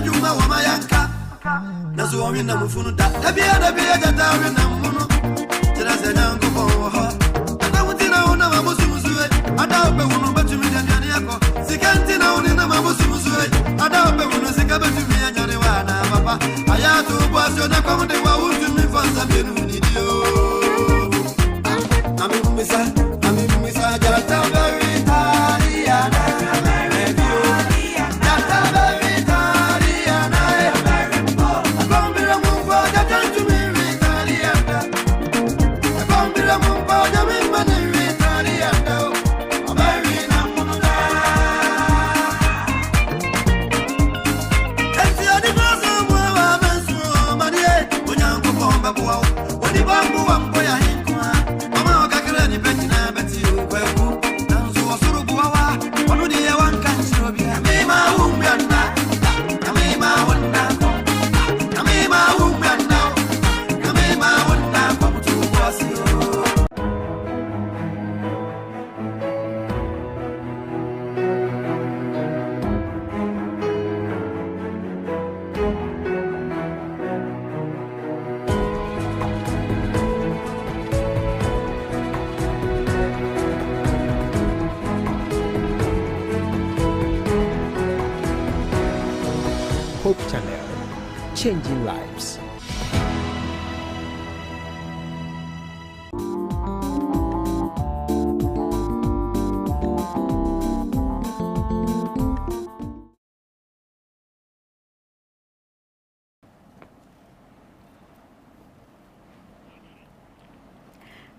juma wa mayanka nazo wa na mufunu da bia jata we na muno tira se nyango bo ha na mutina ona mamusu musuwe ada obe wonu batumi nyane yako sikanti na oni na mamusu musuwe ada obe wonu sikabetumi nyane wa na papa ayatu bwasyo na komde wa utumi fanza benu ni dio amimisa jata very tariana Hope Channel, changing lives.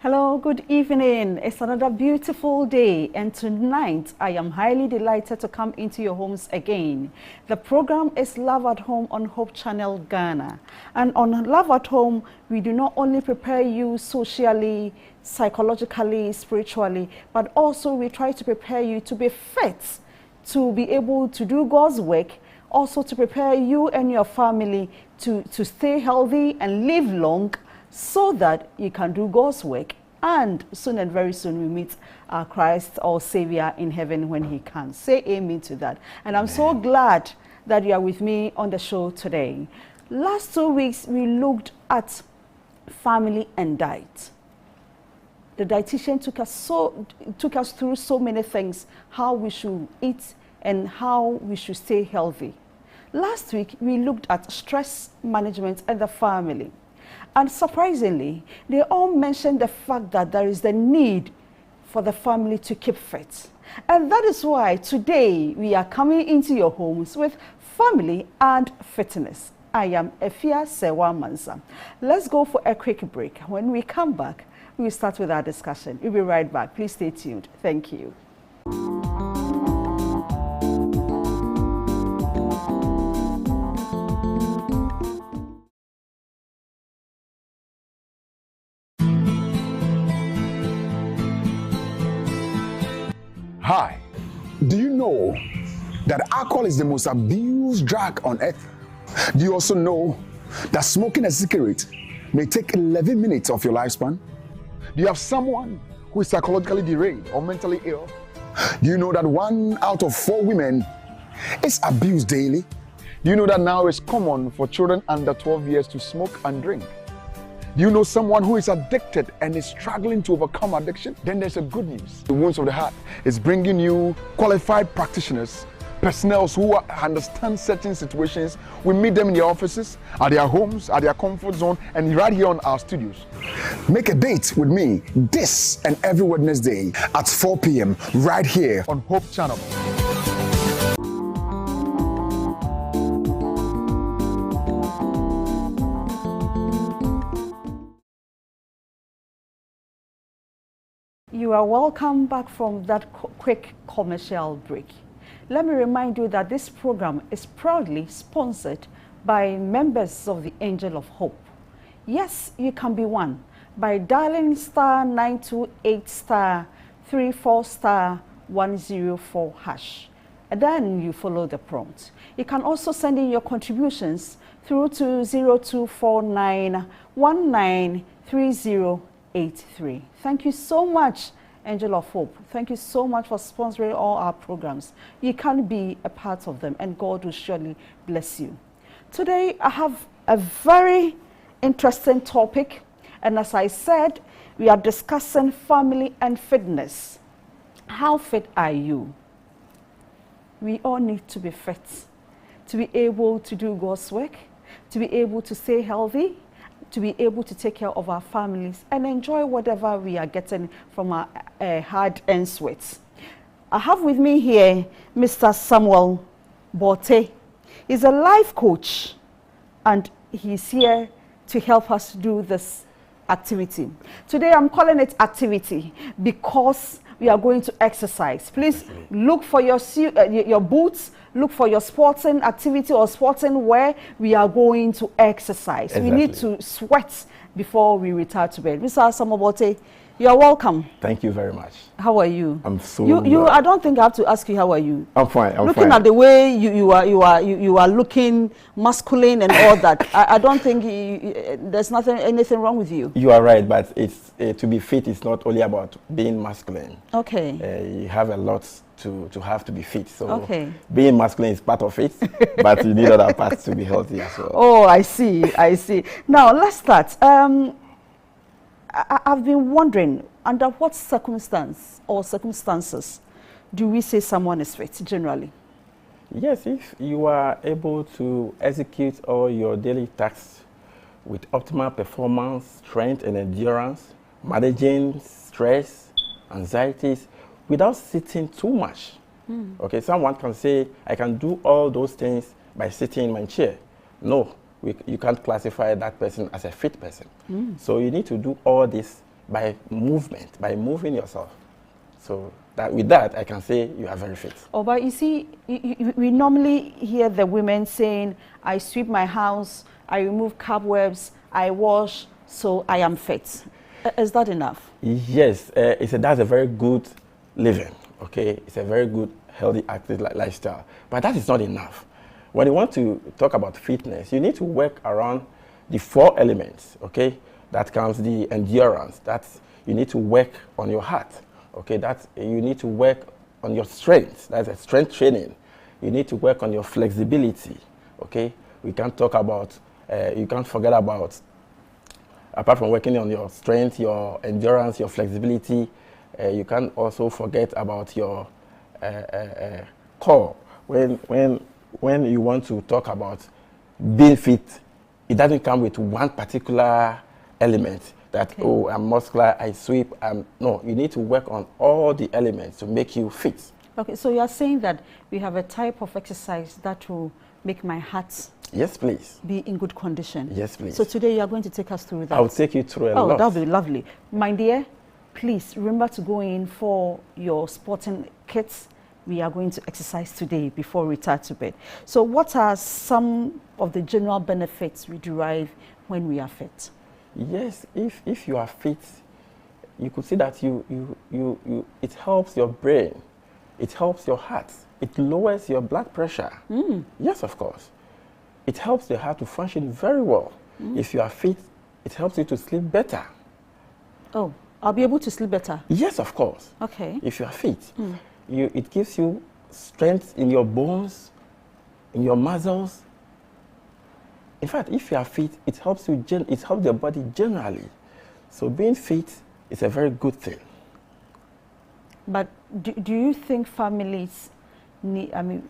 Hello, good evening. It's another beautiful day, and tonight I am highly delighted to come into your homes again. The program is Love at Home on Hope Channel Ghana. And on Love at Home, we do not only prepare you socially, psychologically, spiritually, but also we try to prepare you to be fit, to be able to do God's work, also to prepare you and your family to stay healthy and live long, so that you can do God's work, and soon and very soon we meet our Christ, our Savior in heaven when He comes. Say amen to that. And I'm so glad that you are with me on the show today. Last 2 weeks we looked at family and diet. The dietitian took us through so many things, how we should eat and how we should stay healthy. Last week we looked at stress management and the family. And surprisingly, they all mentioned the fact that there is the need for the family to keep fit. And that is why today we are coming into your homes with family and fitness. I am Efia Sewa Mansa. Let's go for a quick break. When we come back, we will start with our discussion. We'll be right back. Please stay tuned. Thank you. Hi, do you know that alcohol is the most abused drug on earth? Do you also know that smoking a cigarette may take 11 minutes of your lifespan? Do you have someone who is psychologically derailed or mentally ill? Do you know that 1 out of 4 women is abused daily? Do you know that now it's common for children under 12 years to smoke and drink? Do you know someone who is addicted and is struggling to overcome addiction? Then there's a good news. The Wounds of the Heart is bringing you qualified practitioners, personnel who understand certain situations. We meet them in their offices, at their homes, at their comfort zone, and right here on our studios. Make a date with me this and every Wednesday at 4 p.m. right here on Hope Channel. You are welcome back from that quick commercial break. Let me remind you that this program is proudly sponsored by members of the Angel of Hope. Yes, you can be one by dialing *928*34*104#. And then you follow the prompt. You can also send in your contributions through to 0249193083. Thank you so much, Angel of Hope. Thank you so much for sponsoring all our programs. You can be a part of them, and God will surely bless you. Today, I have a very interesting topic, and as I said, we are discussing family and fitness. How fit are you? We all need to be fit, to be able to do God's work, to be able to stay healthy, to be able to take care of our families and enjoy whatever we are getting from our hard-earned sweat. I have with me here Mr. Samuel Bote. He's a life coach, and he's here to help us do this activity. Today I'm calling it activity because we are going to exercise. Please look for your boots, look for your sporting activity or sporting wear. We are going to exercise. We need to sweat before we retire to bed. Mr. Samuel Bote, you are welcome. Thank you very much. How are you? I'm so well. I don't think I have to ask you how are you. I'm fine. Looking at the way you are looking masculine and all that, I don't think there's anything wrong with you. You are right, but it's to be fit is not only about being masculine. Okay. You have a lot to have to be fit. So okay. Being masculine is part of it, but you need other parts to be healthy as well. Oh, I see. Now let's start. I've been wondering, under what circumstances do we say someone is fit generally? Yes, if you are able to execute all your daily tasks with optimal performance, strength and endurance, managing stress, anxieties, without sitting too much. Okay, someone can say, I can do all those things by sitting in my chair. No. You can't classify that person as a fit person. So you need to do all this by movement, by moving yourself. So with that, I can say you are very fit. Oh, but you see, we normally hear the women saying, I sweep my house, I remove cobwebs, I wash, so I am fit. Is that enough? Yes, that's a very good living, okay? It's a very good, healthy, active lifestyle. But that is not enough. When you want to talk about fitness, you need to work around the 4 elements, okay? That comes the endurance, that you need to work on your heart, okay? That you need to work on your strength, that's a strength training. You need to work on your flexibility, okay? We can't talk about, you can't forget about, apart from working on your strength, your endurance, your flexibility, you can't also forget about your core. When you want to talk about being fit, it doesn't come with one particular element that, okay, oh, I'm muscular, I sweep. No, you need to work on all the elements to make you fit. Okay, so you are saying that we have a type of exercise that will make my heart, yes, please, be in good condition. Yes, please. So today you are going to take us through that. I'll take you through a lot. Oh, that'll be lovely. My dear, please remember to go in for your sporting kits. We are going to exercise today before we retire to bed. So what are some of the general benefits we derive when we are fit? Yes, if you are fit, you could see that it helps your brain, it helps your heart, it lowers your blood pressure. Yes, of course. It helps the heart to function very well. If you are fit, it helps you to sleep better. Oh, I'll be able to sleep better? Yes, of course. Okay. If you are fit. It gives you strength in your bones, in your muscles. In fact, if you are fit, it helps you. It helps your body generally. So being fit is a very good thing. But do you think families need? I mean,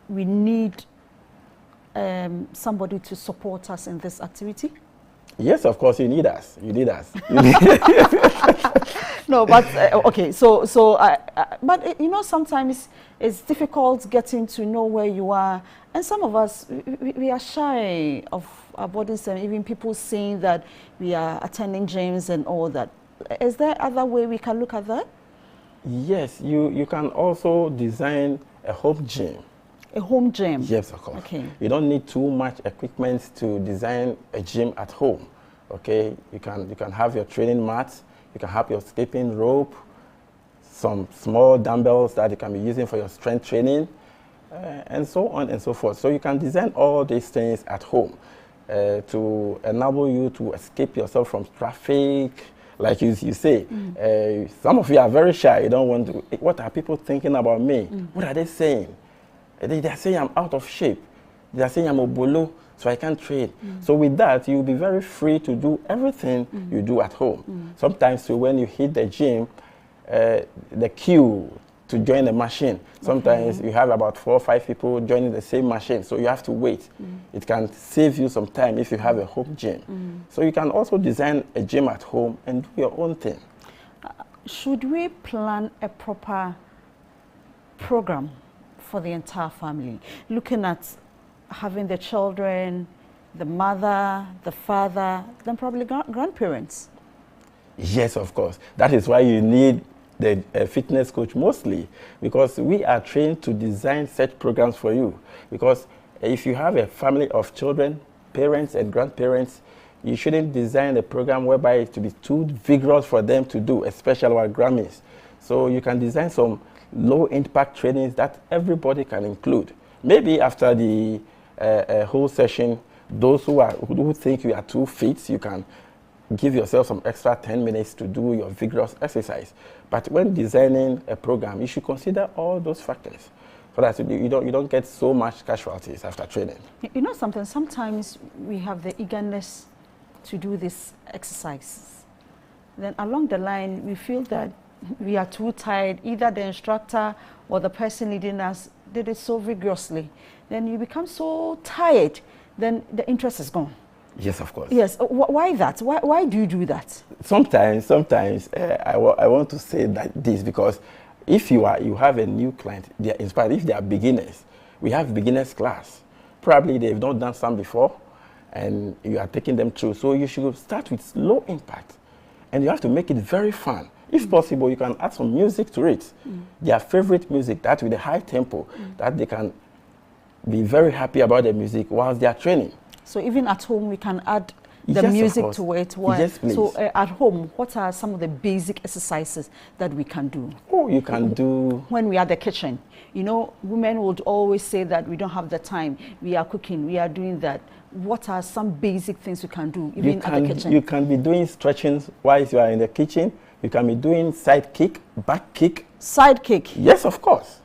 we need somebody to support us in this activity? Yes, of course, you need us. You need us. No, but okay. But you know, sometimes it's difficult getting to know where you are, and some of us we are shy of our bodies, and even people saying that we are attending gyms and all that. Is there other way we can look at that? Yes, you can also design a home gym. A home gym? Yes, of course. Okay. You don't need too much equipment to design a gym at home. Okay, you can have your training mat, you can have your skipping rope, some small dumbbells that you can be using for your strength training, and so on and so forth. So you can design all these things at home to enable you to escape yourself from traffic, like you say, some of you are very shy. You don't want to. What are people thinking about me? What are they saying? They are saying I'm out of shape. They are saying I'm obolo, so I can't train. So with that, you'll be very free to do everything you do at home. Sometimes so when you hit the gym, the queue to join the machine, sometimes you have about 4 or 5 people joining the same machine, so you have to wait. It can save you some time if you have a home gym. So you can also design a gym at home and do your own thing. Should we plan a proper program for the entire family, looking at having the children, the mother, the father, then probably grandparents? Yes, of course. That is why you need the fitness coach mostly, because we are trained to design such programs for you. Because if you have a family of children, parents and grandparents, you shouldn't design a program whereby it to be too vigorous for them to do, especially our Grammys. So you can design some low impact trainings that everybody can include. Maybe after the whole session, those who think you are too fit, you can give yourself some extra 10 minutes to do your vigorous exercise. But when designing a program, you should consider all those factors so that you don't get so much casualties after training. You know something, sometimes we have the eagerness to do this exercise. Then along the line, we feel that we are too tired. Either the instructor or the person leading us did it so vigorously. Then you become so tired, then the interest is gone. Yes, of course. Yes. Why that? Why do you do that? Sometimes I want to say that this, because if you have a new client, they are inspired. If they are beginners, we have beginners class. Probably they've not done some before, and you are taking them through. So you should start with low impact, and you have to make it very fun. If possible, you can add some music to it. Their favorite music, that with a high tempo, that they can be very happy about the music whilst they are training. So even at home, we can add the music to it. Yes, please. So at home, what are some of the basic exercises that we can do? Oh, you can do... When we are at the kitchen. You know, women would always say that we don't have the time. We are cooking, we are doing that. What are some basic things we can do even at the kitchen? You can be doing stretching while you are in the kitchen. You can be doing side kick, back kick. Side kick? Yes, of course.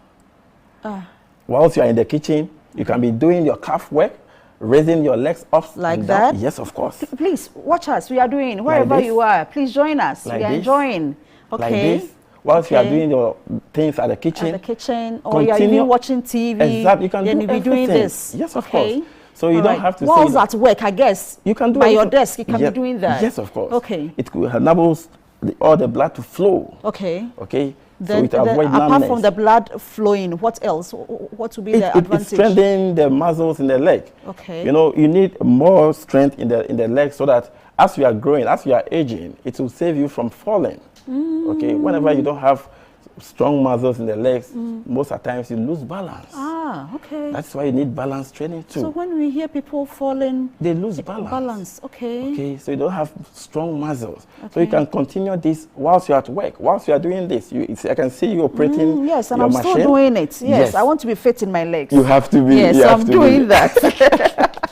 Whilst you are in the kitchen, you can be doing your calf work, raising your legs up like that. Yes, of course. Please watch us. We are doing wherever you are. Please join us. Like we are this. Enjoying. Okay. Like this. Whilst you are doing your things at the kitchen. At the kitchen, or you are even watching TV. Exactly. You can then do you'll be doing this. Yes, of course. So you don't have to whilst at work, I guess. You can do by your desk. You can be doing that. Yes, of course. Okay. It enables all the blood to flow. Okay. Okay. Then, so it avoid apart numbness. from the blood flowing, what else? What would be the advantage? It strengthens the muscles in the leg. Okay. You know, you need more strength in the leg so that as you are growing, as you are aging, it will save you from falling. Okay. Whenever you don't have strong muscles in the legs, most of the times you lose balance. Okay. That's why you need balance training too. So when we hear people falling, they lose balance. Okay. Okay, so you don't have strong muscles. Okay. So you can continue this whilst you're at work. Whilst you're doing this, I can see you operating yes, and your I'm machine. still doing it. Yes, I want to be fit in my legs. You have to be. Yes, I'm doing that.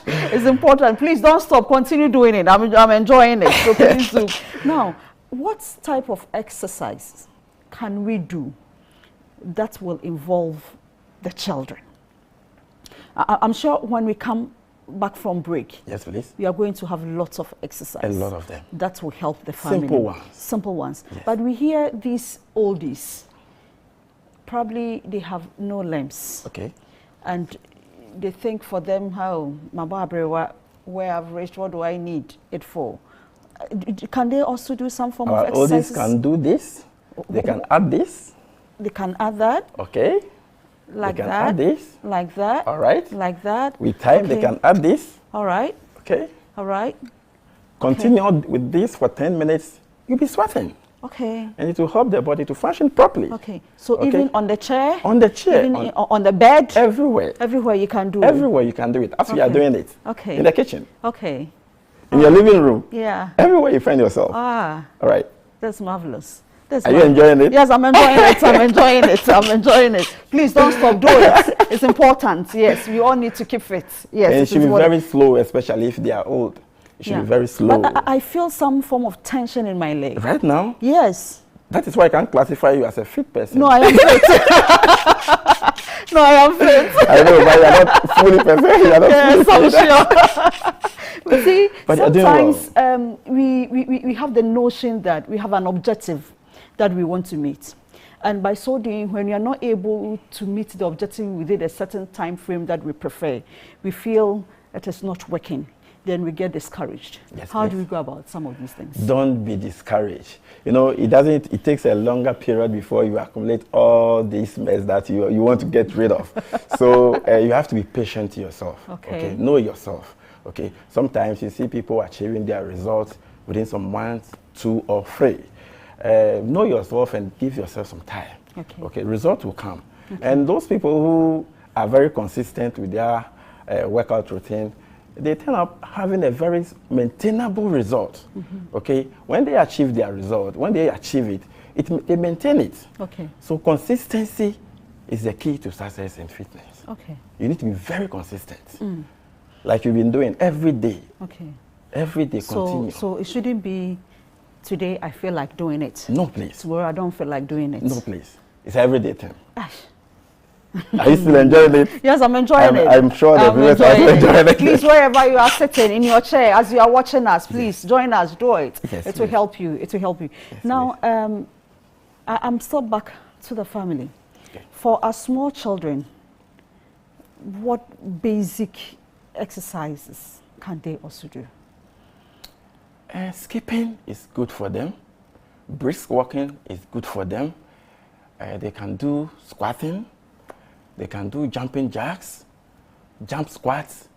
It's important. Please don't stop. Continue doing it. I'm enjoying it. So please do. Now, what type of exercise can we do that will involve the children? I'm sure when we come back from break, yes, please, we are going to have lots of exercises. A lot of them. That will help the family. Simple ones. Simple ones. Yes. But we hear these oldies, probably they have no limbs. Okay. And they think for them, how, where I've reached, what do I need it for? Can they also do some form of exercise? Oldies can do this. They can add this. They can add that. Okay. Like they can that. add this. Like that. All right. Like that. With time, they can add this. All right. Okay. All right. Continue with this for 10 minutes. You'll be sweating. Okay. And it will help the body to function properly. Okay. So even on the chair? On the chair. Even on the bed? Everywhere. Everywhere you can do it? Everywhere you can do it. As you are doing it. Okay. In the kitchen. Okay. In your living room. Yeah. Everywhere you find yourself. All right. That's marvelous. Are you enjoying it? Yes, I'm enjoying it. I'm enjoying it. I'm enjoying it. Please don't stop. Do it. It's important. Yes, we all need to keep fit. Yes. And it should be very slow, especially if they are old. It should be very slow. But I feel some form of tension in my leg. Right now? Yes. That is why I can't classify you as a fit person. No, I am fit. No, I am fit. I know, but you're not fully perfect. You're not Yes, fully I'm sure. But see, But you're doing sometimes we have the notion that we have an objective that we want to meet. And by so doing, when we are not able to meet the objective within a certain time frame that we prefer, we feel that it's not working. Then we get discouraged. Yes, How yes. do we go about some of these things? Don't be discouraged. You know, it takes a longer period before you accumulate all this mess that you want to get rid of. So you have to be patient to yourself. Okay. Know yourself. Okay. Sometimes you see people achieving their results within some months, 2 or 3. Know yourself and give yourself some time. Okay. Results will come. And those people who are very consistent with their workout routine, they turn up having a very maintainable result. Okay, when they achieve their result, when they achieve it, they maintain it. Okay. So consistency is the key to success in fitness. Okay. You need to be very consistent, like you've been doing every day. Okay. Every day, continue. So it shouldn't be today I feel like doing it. No, please. Tomorrow I don't feel like doing it. No, please. It's everyday thing. Ash. Are you still enjoying it? Yes, I'm enjoying it. I'm sure the viewers are enjoying it. Please, wherever you are sitting in your chair as you are watching us, please join us, do it. Yes, It will help you. It will help you. Yes, Now, I'm still back to the family. Okay. For our small children, what basic exercises can they also do? Skipping is good for them. Brisk walking is good for them. They can do squatting. They can do jumping jacks, jump squats.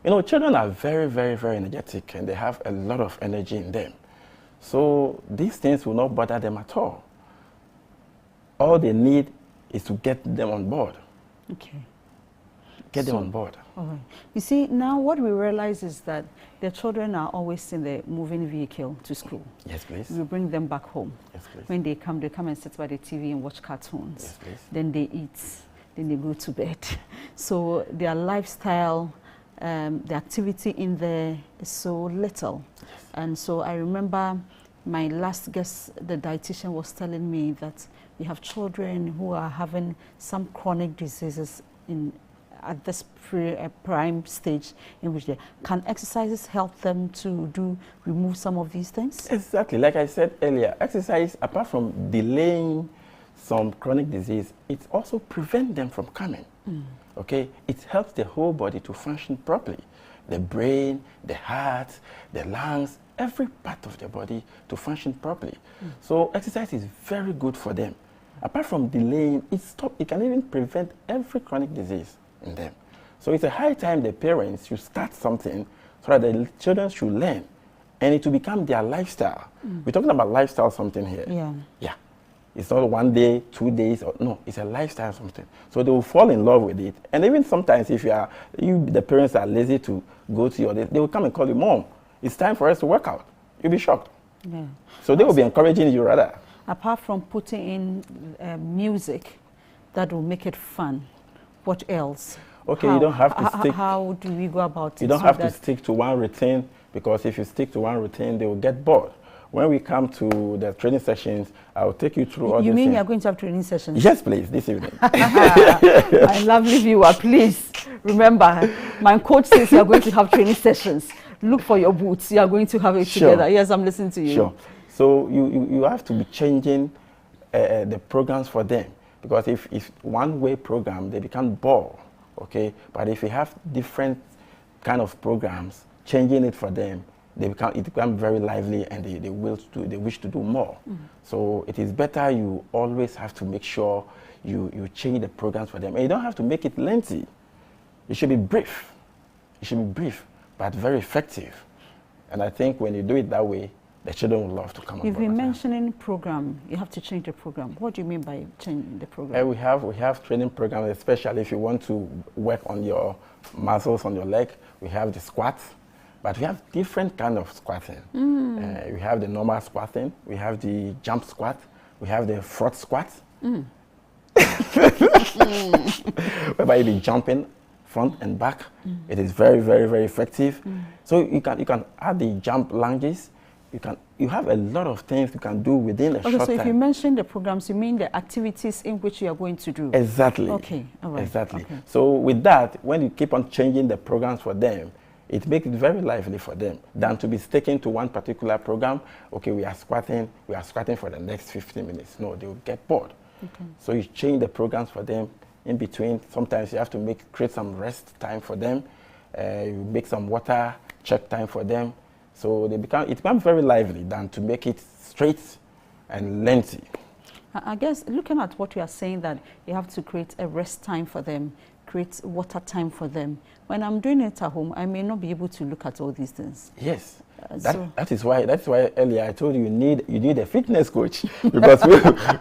You know, children are very, very, very energetic and they have a lot of energy in them. So these things will not bother them at all. All they need is to get them on board. Okay. Get them on board. All right. You see, now what we realize is that their children are always in the moving vehicle to school. Yes, please. We bring them back home. Yes, please. When they come and sit by the TV and watch cartoons. Yes, please. Then they eat. Then they go to bed. So their lifestyle, the activity in there is so little. Yes. And so I remember my last guest, the dietitian, was telling me that we have children who are having some chronic diseases at this prime stage in which they can exercises help them to remove some of these things? Exactly. Like I said earlier, exercise, apart from delaying some chronic disease, it also prevents them from coming. Okay? It helps the whole body to function properly. The brain, the heart, the lungs, every part of the body to function properly. So exercise is very good for them. Apart from delaying, it can even prevent every chronic disease in them. So it's a high time the parents should start something so that the children should learn and it will become their lifestyle. We're talking about lifestyle something here. Yeah. Yeah. It's not 1 day, 2 days, or no, it's a lifestyle something. So they will fall in love with it. And even sometimes if the parents are lazy to go to your day, they will come and call you, Mom, it's time for us to work out. You'll be shocked. Yeah. So they will be encouraging you rather. Apart from putting in music that will make it fun, what else? Okay, you don't have to stick. How do we go about it? You don't have to stick to one routine, because if you stick to one routine, they will get bored. When we come to the training sessions, I will take you through all these things. You mean you're going to have training sessions? Yes, please, this evening. My lovely viewer, please remember, my coach says you're going to have training sessions. Look for your boots. You're going to have it together. Yes, I'm listening to you. Sure. So you have to be changing the programs for them, because if one-way program, they become bored. Okay, but if you have different kind of programs, changing it for them, it becomes very lively and they wish to do more. So it is better you always have to make sure you change the programs for them. And you don't have to make it lengthy. It should be brief. It should be brief, but very effective. And I think when you do it that way, the children will love to come on board. You've been mentioning program. You have to change the program. What do you mean by changing the program? We have training programs, especially if you want to work on your muscles on your leg. We have the squats. But we have different kind of squatting. We have the normal squatting. We have the jump squat. We have the front squat. Whereby you be jumping front and back. It is very, very, very effective. So you can add the jump lunges. You have a lot of things you can do within a short time. So if you mention the programs, you mean the activities in which you are going to do? Exactly. Okay, all right. Exactly. Okay. So with that, when you keep on changing the programs for them, it makes it very lively for them than to be sticking to one particular program. Okay, we are squatting for the next 15 minutes. No, they will get bored. Okay. So you change the programs for them in between. Sometimes you have to create some rest time for them. You make some water check time for them. So it becomes very lively than to make it straight and lengthy. I guess looking at what you are saying, that you have to create a rest time for them, create water time for them. When I'm doing it at home, I may not be able to look at all these things. Yes. So That's why earlier I told you you need a fitness coach because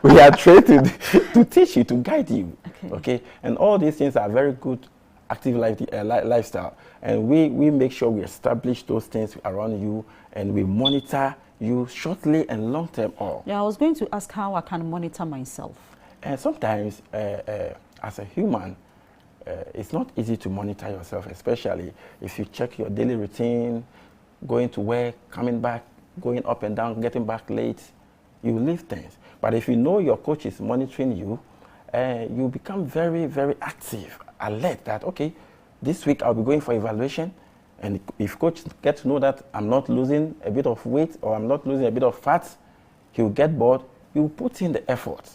we are trained to teach you, to guide you. Okay. And all these things are very good active lifestyle, and we make sure we establish those things around you, and we monitor you shortly and long term all. Yeah, I was going to ask how I can monitor myself. And sometimes as a human, it's not easy to monitor yourself, especially if you check your daily routine, going to work, coming back, going up and down, getting back late, you leave things. But if you know your coach is monitoring you, you become very, very active, alert that, okay, this week I'll be going for evaluation. And if coach gets to know that I'm not losing a bit of weight or I'm not losing a bit of fat, he'll get bored. He'll put in the effort.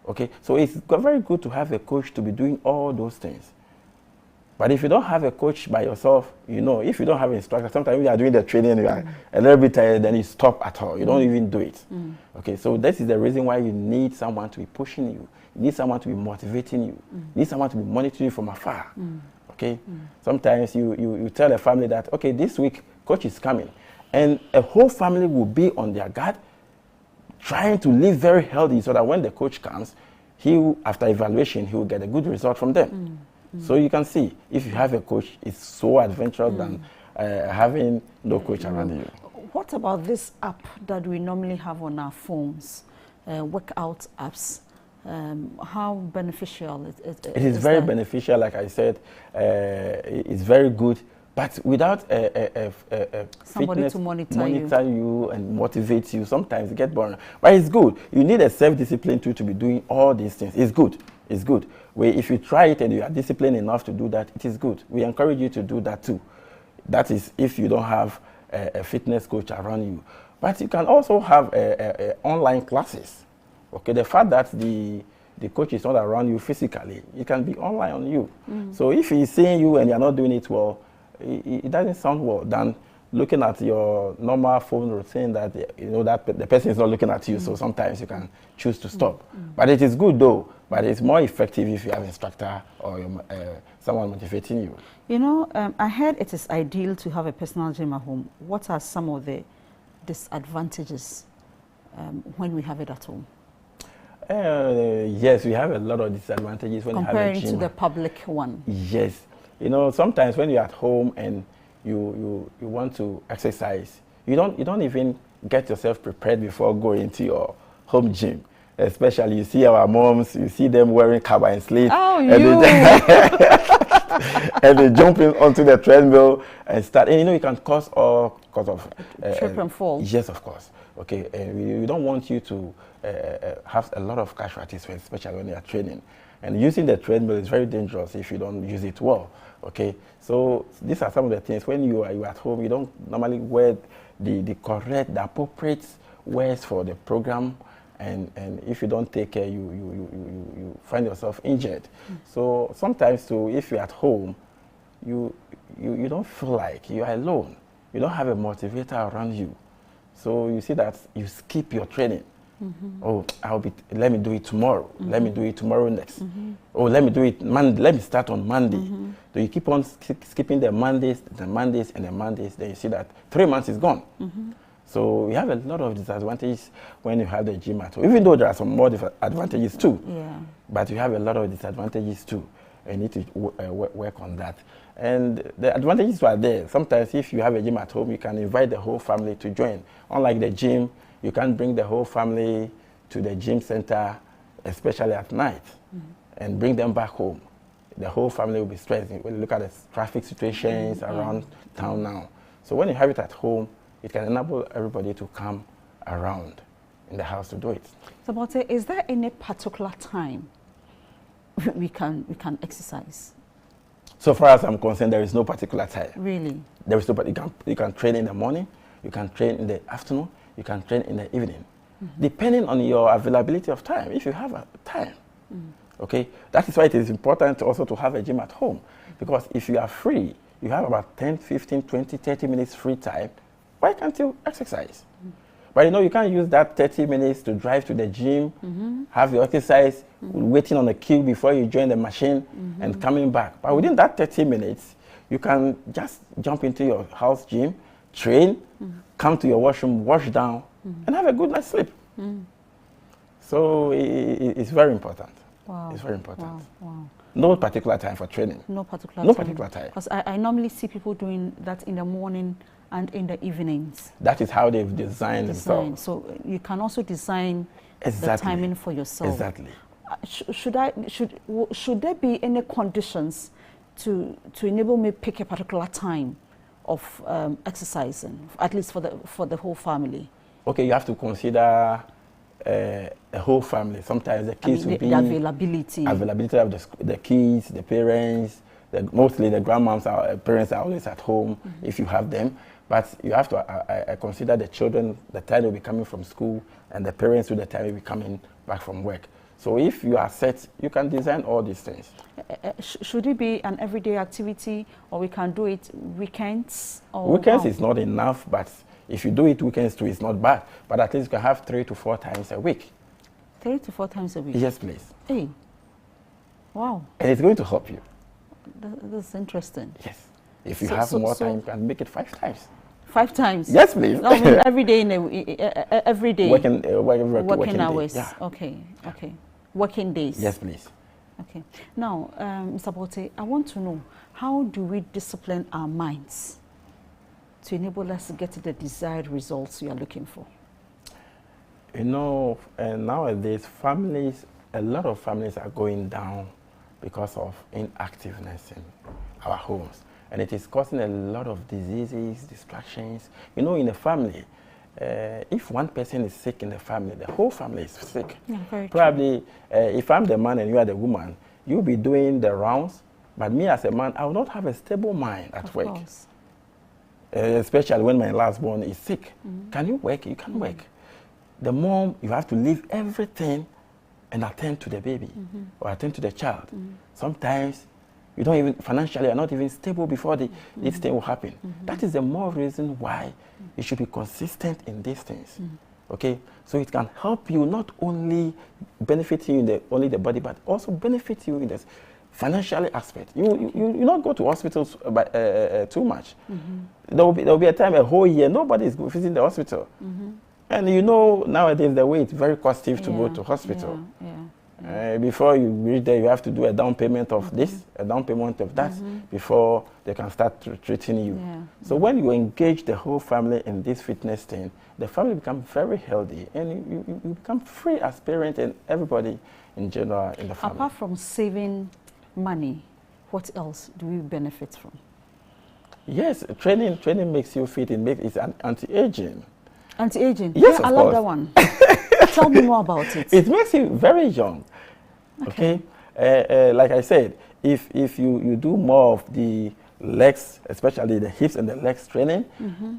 Okay, so it's very good to have a coach to be doing all those things. But if you don't have a coach by yourself, if you don't have an instructor, sometimes you are doing the training, you are a little bit tired, then you stop at all. You don't even do it. Okay, so this is the reason why you need someone to be pushing you. You need someone to be motivating you. You need someone to be monitoring you from afar. Okay, sometimes you tell a family that, okay, this week coach is coming, and a whole family will be on their guard, trying to live very healthy, so that when the coach comes, after evaluation, he will get a good result from them. So you can see, if you have a coach, it's so adventurous than having no coach around you. What about this app that we normally have on our phones, workout apps? How beneficial it is very beneficial, like I said. It's very good, but without somebody fitness to monitor you and motivate you, sometimes you get boring. But it's good. You need a self-discipline to be doing all these things. It's good. It's good. If you try it and you are disciplined enough to do that, it is good. We encourage you to do that too. That is if you don't have a fitness coach around you. But you can also have online classes. Okay, the fact that the coach is not around you physically, it can be online on you. So if he's seeing you and you're not doing it well, it doesn't sound well than looking at your normal phone routine that that the person is not looking at you. So sometimes you can choose to stop. But it is good though. But it's more effective if you have an instructor or someone motivating you. I heard it is ideal to have a personal gym at home. What are some of the disadvantages when we have it at home? Yes, we have a lot of disadvantages when you have a gym. Comparing to the public one. Yes. Sometimes when you're at home and you want to exercise, you don't even get yourself prepared before going to your home gym. Especially you see our moms, you see them wearing kaba and slate. Oh, and they jump in onto the treadmill and start. And it can cause all sorts of trip and fall. Yes, of course. Okay, and we don't want you to have a lot of casualties, especially when you are training. And using the treadmill is very dangerous if you don't use it well. Okay, so these are some of the things. When you are at home, you don't normally wear the appropriate wears for the program. And if you don't take care, you find yourself injured. So sometimes too, if you're at home, you don't feel like you are alone. You don't have a motivator around you. So you see that you skip your training. Oh, let me do it tomorrow. Let me do it tomorrow next. Oh, let me do it Monday. Let me start on Monday. So you keep on skipping the Mondays, then you see that 3 months is gone. So we have a lot of disadvantages when you have the gym at home, even though there are some more advantages too. Yeah. But you have a lot of disadvantages too. You need to work on that. And the advantages are there. Sometimes if you have a gym at home, you can invite the whole family to join. Unlike the gym, you can't bring the whole family to the gym center, especially at night, and bring them back home. the whole family will be stressed. When you look at the traffic situations around town now. So when you have it at home, it can enable everybody to come around in the house to do it. So, but is there any particular time we can exercise? So far as I'm concerned, there is no particular time. Really? There is no, but you can train in the morning, you can train in the afternoon, you can train in the evening, depending on your availability of time, if you have a time. Okay, that is why it is important also to have a gym at home, because if you are free, you have about 10, 15, 20, 30 minutes free time, why can't you exercise? But you know, you can't use that 30 minutes to drive to the gym, have your exercise, waiting on the queue before you join the machine and coming back. But within that 30 minutes, you can just jump into your house gym, train, come to your washroom, wash down, and have a good night's sleep. So it's very important. Wow. It's very important. Wow. Wow. No particular time for training. No particular No time. particular time. Because I normally see people doing that in the morning and in the evenings. That is how they've designed themselves. So you can also design Exactly. the timing for yourself. Exactly. Should there be any conditions to enable me pick a particular time of exercising, at least for the whole family? Okay, you have to consider the whole family. Sometimes the kids will be the availability of the kids, the parents. Mostly the grandmoms, parents are always at home if you have them. But you have to consider the children, the time they'll be coming from school, and the parents with the time they'll be coming back from work. So if you are set, you can design all these things. Should it be an everyday activity, or we can do it weekends? Or weekends how? is not enough, but if you do it weekends too, it's not bad. But at least you can have 3 to 4 times a week. 3 to 4 times a week? Yes, please. Hey, wow. And it's going to help you. That's interesting. Yes. If you have more time, you can make it 5 times. 5 times? Yes, please. No, I mean every day, every day. Working hours. Day. Yeah. Okay. Working days. Yes, please. Okay. Now, Mr. Bote, I want to know, how do we discipline our minds to enable us to get the desired results we are looking for? You know, nowadays, a lot of families are going down because of inactiveness in our homes. And it is causing a lot of diseases, distractions. You know, in a family, if one person is sick in the family, the whole family is sick. Yeah, very Probably, if I'm the man and you are the woman, you'll be doing the rounds, but me as a man, I will not have a stable mind at work. Course. Especially when my last born is sick. Can you work? You can work. The mom, you have to leave everything and attend to the baby or attend to the child. Sometimes you don't even, financially, are not even stable before this thing will happen. That is the more reason why you should be consistent in these things. Okay? So it can help you not only benefit you in only the body, but also benefit you in the financial aspect. You not go to hospitals too much. There will be a time, a whole year, nobody is visiting the hospital. And you know, nowadays the way it's very costly to go to hospital. Before you reach there, you have to do a down payment of this, a down payment of that, before they can start treating you. So when you engage the whole family in this fitness thing, the family becomes very healthy, and you become free as parents and everybody in general in the family. Apart from saving money, what else do we benefit from? Yes, training makes you fit. It's an anti-aging. Anti-aging? Yes, yeah, of I love course. that one. Tell me more about it. It makes you very young. Okay? Like I said, if you do more of the legs, especially the hips and the legs training,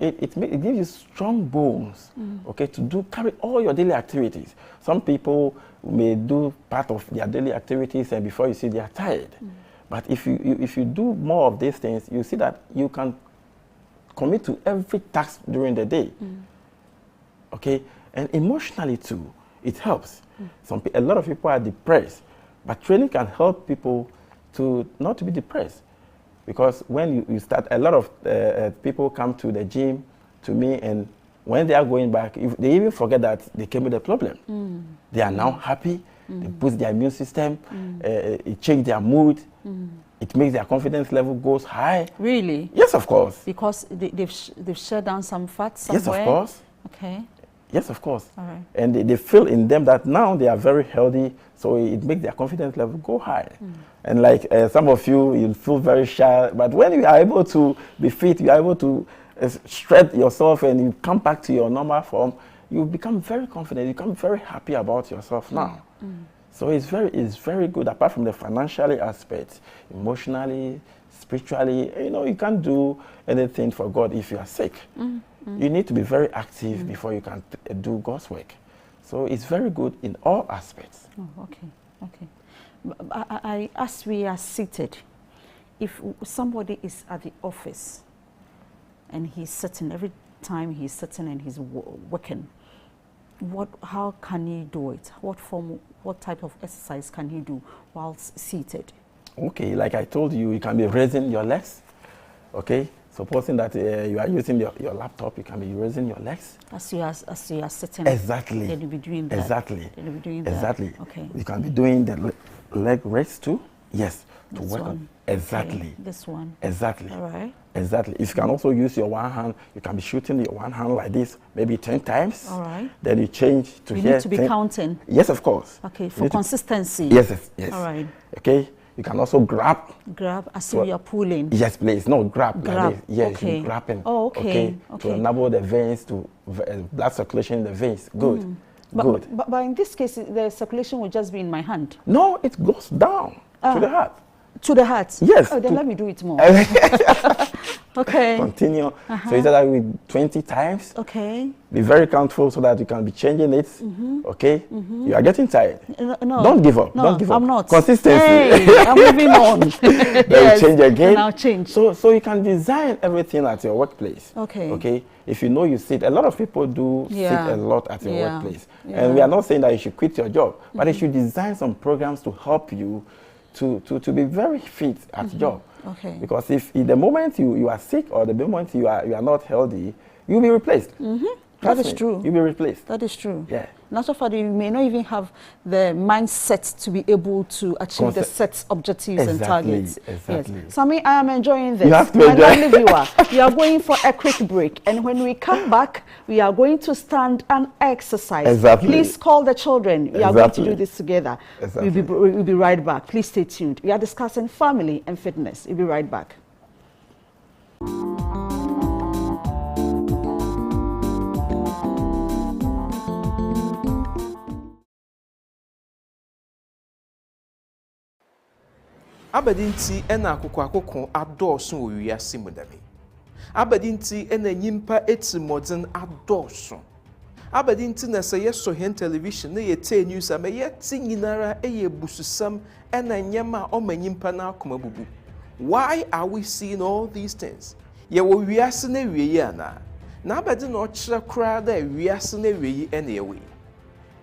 it gives you strong bones, okay, to carry all your daily activities. Some people may do part of their daily activities and before you see they are tired. But if you do more of these things, you see that you can commit to every task during the day. Okay? And emotionally too, it helps. A lot of people are depressed, but training can help people to not to be depressed. Because when you start, a lot of people come to the gym, to me, and when they are going back, they even forget that they came with a problem. They are now happy, they boost their immune system, it changes their mood, it makes their confidence level goes high. Really? Yes, of course. Because they've shed down some fat somewhere? Yes, of course. Okay. Yes, of course. All right. And they feel in them that now they are very healthy, so it makes their confidence level go high. And like some of you feel very shy, but when you are able to be fit, you are able to stretch yourself and you come back to your normal form, you become very confident, you become very happy about yourself now. So it's very good, apart from the financially aspect, emotionally, spiritually, you can't do anything for God if you are sick. You need to be very active before you can do God's work. So it's very good in all aspects. Oh, okay. As we are seated, if somebody is at the office and he's sitting, every time he's sitting and he's working, how can he do it? What type of exercise can he do whilst seated? Okay, like I told you, you can be raising your legs. Okay, supposing that you are using your laptop, you can be raising your legs. As you are sitting. Exactly. Then you'll be doing that. Exactly. Then you'll be doing that. Exactly. Okay. You can be doing the leg raise too. Yes. To This work one. on. Exactly. Okay. This one. Exactly. All right. Exactly. If you can also use your one hand, you can be shooting your one hand like this, maybe 10 times. All right. Then you change to You here. need to be counting. Yes, of course. Okay, for consistency. Yes. All right. Okay. You can also grab As if you are pulling. Yes, please. No, grab. Grab. Like this. Yes, Okay. you grabbing. Oh, okay. To enable the veins to blood circulation in the veins. Good. Good. But in this case, the circulation will just be in my hand. No, it goes down to the heart. To the heart? Yes. Oh, then let me do it more. Okay. Continue. So you said that with 20 times. Okay. Be very countful so that you can be changing it. Okay. You are getting tired. No. Don't give up. No, Don't give up. I'm not. Consistency. Hey, I'm moving on. Then Yes. you change again. Now change. So you can design everything at your workplace. Okay. Okay. If you know you sit, a lot of people do sit a lot at your workplace. Yeah. And we are not saying that you should quit your job, but you should design some programs to help you to be very fit at job. Okay. Because if in the moment you are sick or the moment you are not healthy, you'll be replaced. That is true. You'll be replaced. That is true. Yeah. Not so far, you may not even have the mindset to be able to achieve the set objectives and targets. Exactly. Yes. Sammy, I am enjoying this. You have to My enjoy. lovely viewer, we are going for a quick break. And when we come back, we are going to stand and exercise. Exactly. Please call the children. We are going to do this together. Exactly. We'll be right back. Please stay tuned. We are discussing family and fitness. We'll be right back. Abadinti ena akoko adọọso wɔ wiase mu dame. Abadinti ena nyimpa etimodzen adọọso. Abadinti na sɛ yɛsɔ hɛn television na yɛte news ama yɛte nyinara ɛyɛ bususam ena nyɛma a ɔma nyimpa na akoma bubu. Why are we seeing all these things? Yɛwɔ wiase na wie ana. Na abadi na ɔkyerɛ koraa da wiase na wie ena yɛwɔ.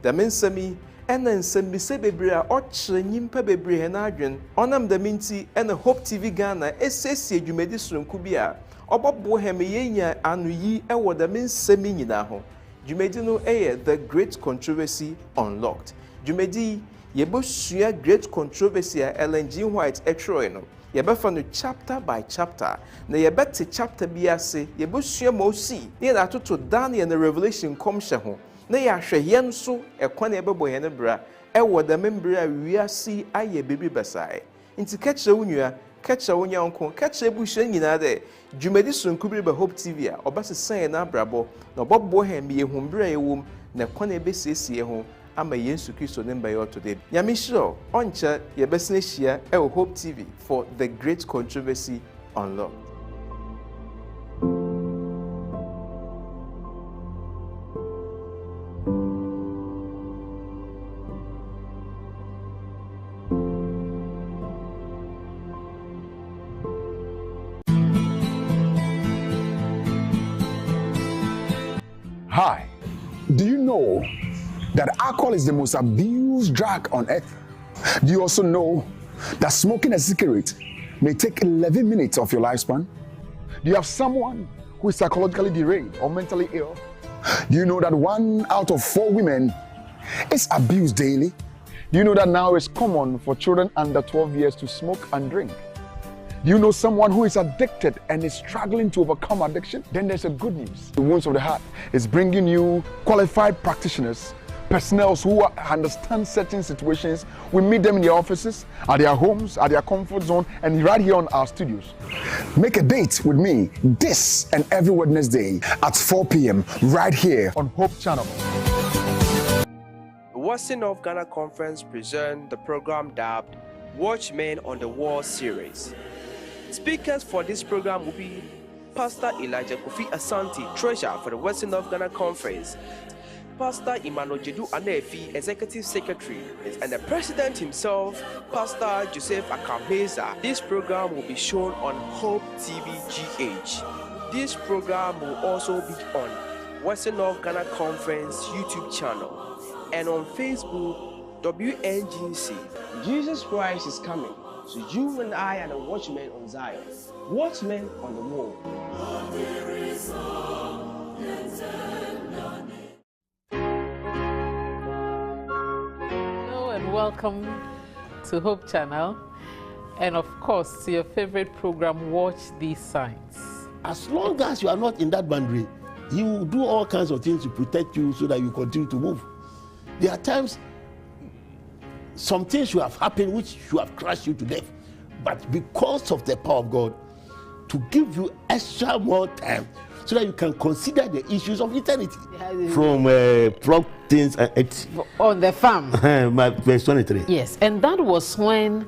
Dame nsɛm yi ɛna nsɛmbisa bebree a ɔkyerɛ nyimpa bebree na adwen ɔnam dɛm nti ɛna Hope TV Ghana esiesie dwumadi soronko bi a ɔbɔboa hɛm yɛnya ano yi ɛwɔ dɛm nsɛm yi nyinaa ho. Dwumadi no ɛyɛ The Great Controversy Unlocked. Dwumadi yɛbɛsua Great Controversy a Ellen G. White ɛtwerɛe no. Yɛbɛfa no chapter by chapter. Na yɛbɛte chapter bi ase yɛbɛsua ma osi na yɛatoto Daniel na Revelation kɔmhyɛ ho. Na yɛahwɛ yɛn nso ɛkwan na yɛbɛbɔ yɛn bra ɛwɔ dɛm mbere a wiase ayɛ bibi bɛsae. Nti ka kyerɛ wo nua, ka kyerɛ wo nyanko, ka kyerɛ busua nyinaa dɛ dwumadi sonko bi ba Hope TV a ɔbɛsesa yɛn abrabɔ na ɔbɛbɔ hɛn bi yɛhu mbere a yɛwɔ mu na ɛkwan na yɛbɛsiesie ho ama Yesu Kristo ne mba yɛ ɔtɔde. Nyame hyira ɔnkyɛ yɛbɛsena hyia ɛwɔ Hope TV for The Great Controversy Unlocked. Hi. Do you know that alcohol is the most abused drug on earth? Do you also know that smoking a cigarette may take 11 minutes of your lifespan? Do you have someone who is psychologically derailed or mentally ill? Do you know that 1 out of 4 women is abused daily? Do you know that now it's common for children under 12 years to smoke and drink? You know someone who is addicted and is struggling to overcome addiction? Then there's a good news. The Wounds of the Heart is bringing you qualified practitioners, personnel who understand certain situations. We meet them in their offices, at their homes, at their comfort zone, and right here on our studios. Make a date with me this and every Wednesday at 4 p.m. right here on Hope Channel. The Western of Ghana Conference presents the program dubbed Watchmen on the Wall series. Speakers for this program will be Pastor Elijah Kofi Asante, Treasurer for the Western of Ghana Conference, Pastor Emmanuel Jedu Anefi, Executive Secretary, and the President himself, Pastor Joseph Akameza. This program will be shown on Hope TV GH. This program will also be on Western of Ghana Conference YouTube channel and on Facebook, WNGC. Jesus Christ is coming, so you and I are the watchmen on Zion, watchmen on the wall. Welcome to Hope Channel, and of course to your favorite program, Watch These Signs. As long as you are not in that boundary, he will do all kinds of things to protect you so that you continue to move. There are times some things should have happened which should have crushed you to death, but because of the power of God, to give you extra more time so that you can consider the issues of eternity. From plug things on the farm. Verse 23. Yes, and that was when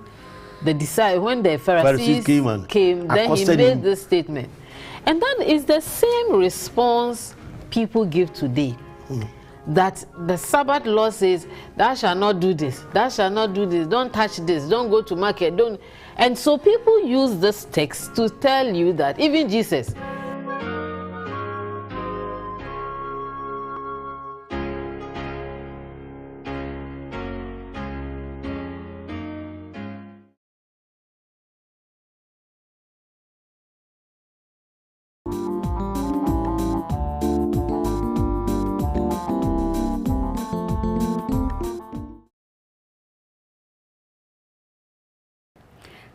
the Pharisees came, then he made this statement. And that is the same response people give today. That the Sabbath law says, thou shalt not do this, thou shalt not do this, don't touch this, don't go to market, don't. And so people use this text to tell you that even Jesus,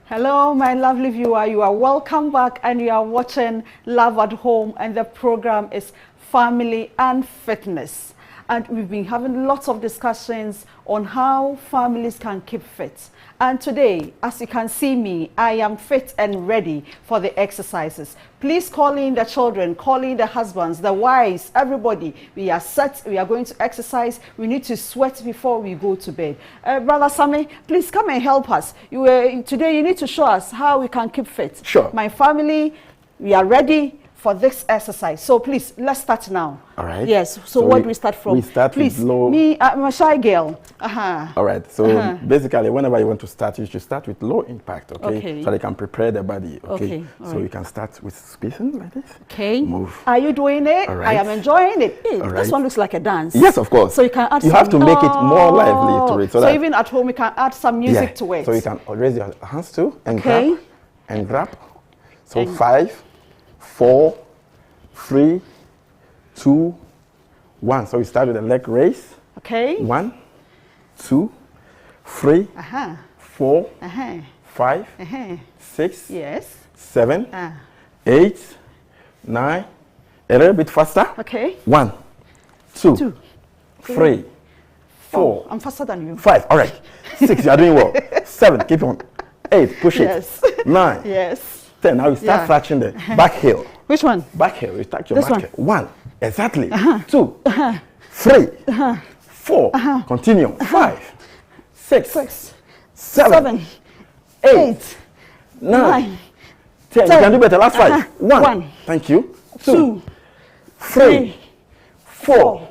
Hello, my lovely viewer. You are welcome back and you are watching Love at Home, and the program is Family and Fitness. And we've been having lots of discussions on how families can keep fit. And today, as you can see me, I am fit and ready for the exercises. Please call in the children, call in the husbands, the wives, everybody. We are set, we are going to exercise. We need to sweat before we go to bed. Brother Sammy, please come and help us. Today you need to show us how we can keep fit. Sure. My family, we are ready for this exercise. So please, let's start now. All right. Yes. So what do we start from? We start please, with low. Me, I'm a shy girl. All right. So basically, whenever you want to start, you should start with low impact, okay? So they can prepare the body, okay? So you can start with spacing like this. Okay. Move. Are you doing it? All right. I am enjoying it. Hey, All right. This one looks like a dance. Yes, of course. So you can add you have to make it more lively to it. So even at home, you can add some music to it. So you can raise your hands too and Okay. grab and grab. So 5, 4, 3, 2, 1. So we start with a leg raise. Okay. 1, 2, 3, 4, 5, 6, Yes. 7, 8, 9. A little bit faster. Okay. 1, 2, 3, 4. I'm faster than you. 5. All right. 6. You are doing well. 7. Keep on. 8. Push Yes. it. 9. Yes. 10. Now you start fraction the back heel. Which one? Back heel. You start your This back one? heel. 1. Exactly. 2. 3. 4. Continue. 5. 6. 7. 8. 9. 10. You can do better. Last 5. 1. Thank you. 2. 3. 4.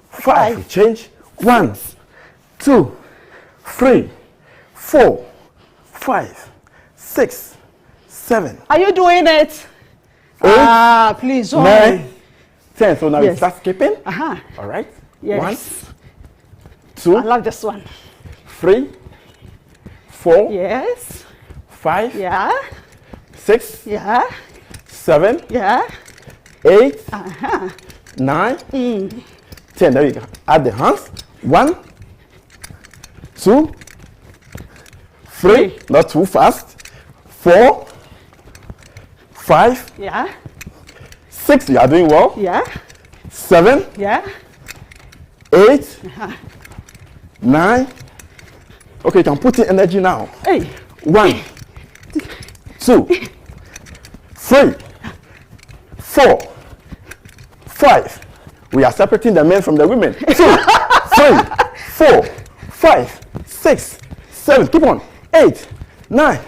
5. Change. 1. 2. 3. 4. 5. 6. 7. Are you doing it? 8. Please. 9. 10. So now you Yes. start skipping. All right. Yes. 1. 2. I love this one. 3. 4. Yes. 5. Yeah. 6. Yeah. 7. Yeah. 8. 9. 10. There you go. Add the hands. 1. 2. 3. Not too fast. 4. 5. Yeah. 6, you are doing well. Yeah. 7. Yeah. 8. 9. Okay, you can put in energy now. Hey. 1, 2, 3, 4, 5. We are separating the men from the women. 2, 3, 4, 5, 6, 7. Keep on. 8, 9,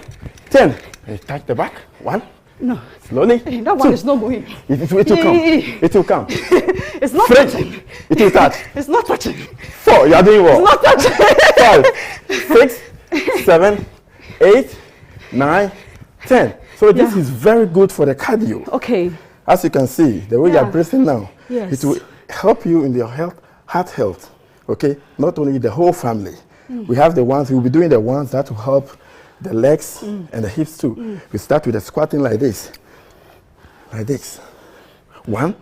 10. And touch the back. 1. No. Slowly. Hey, that one is not going. It will come. It will come. It's not 3. touching. It will touch. It's not touching. 4. You are doing well. It's not touching. 5, 6, 7, 8, 9, 10. So this is very good for the cardio. Okay. As you can see, the way you are breathing now, Yes. it will help you in your heart health. Okay, not only the whole family. We have the ones, we'll be doing the ones that will help the legs and the hips too. We start with the squatting like this. Like this. 1,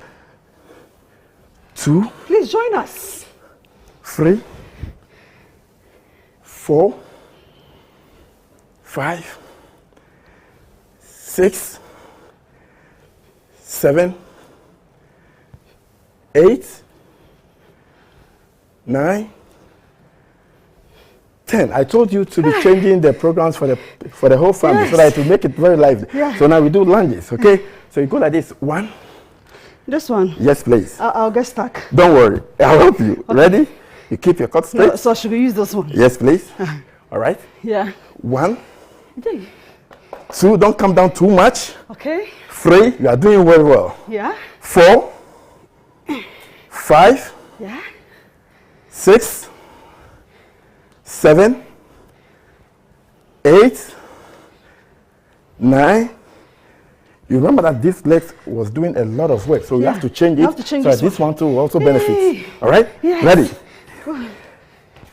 2. Please join us. 3, 4, 5, 6, 7, 8, 9, 10. I told you to be changing the programs for the whole family so that to make it very lively. So now we do lunges, okay? So you go like this. 1. This one? Yes, please. I'll get stuck. Don't worry. I'll help you. Okay. Ready? You keep your cut straight. No, so should we use this one? Yes, please. All right? Yeah. 1. 2, don't come down too much. Okay. 3, you are doing very well. Yeah. 4, 5, Yeah. 6, 7, 8, 9. You remember that this leg was doing a lot of work, so you have to change it. You have to change so this one too will also benefit. All right? Yes. Ready?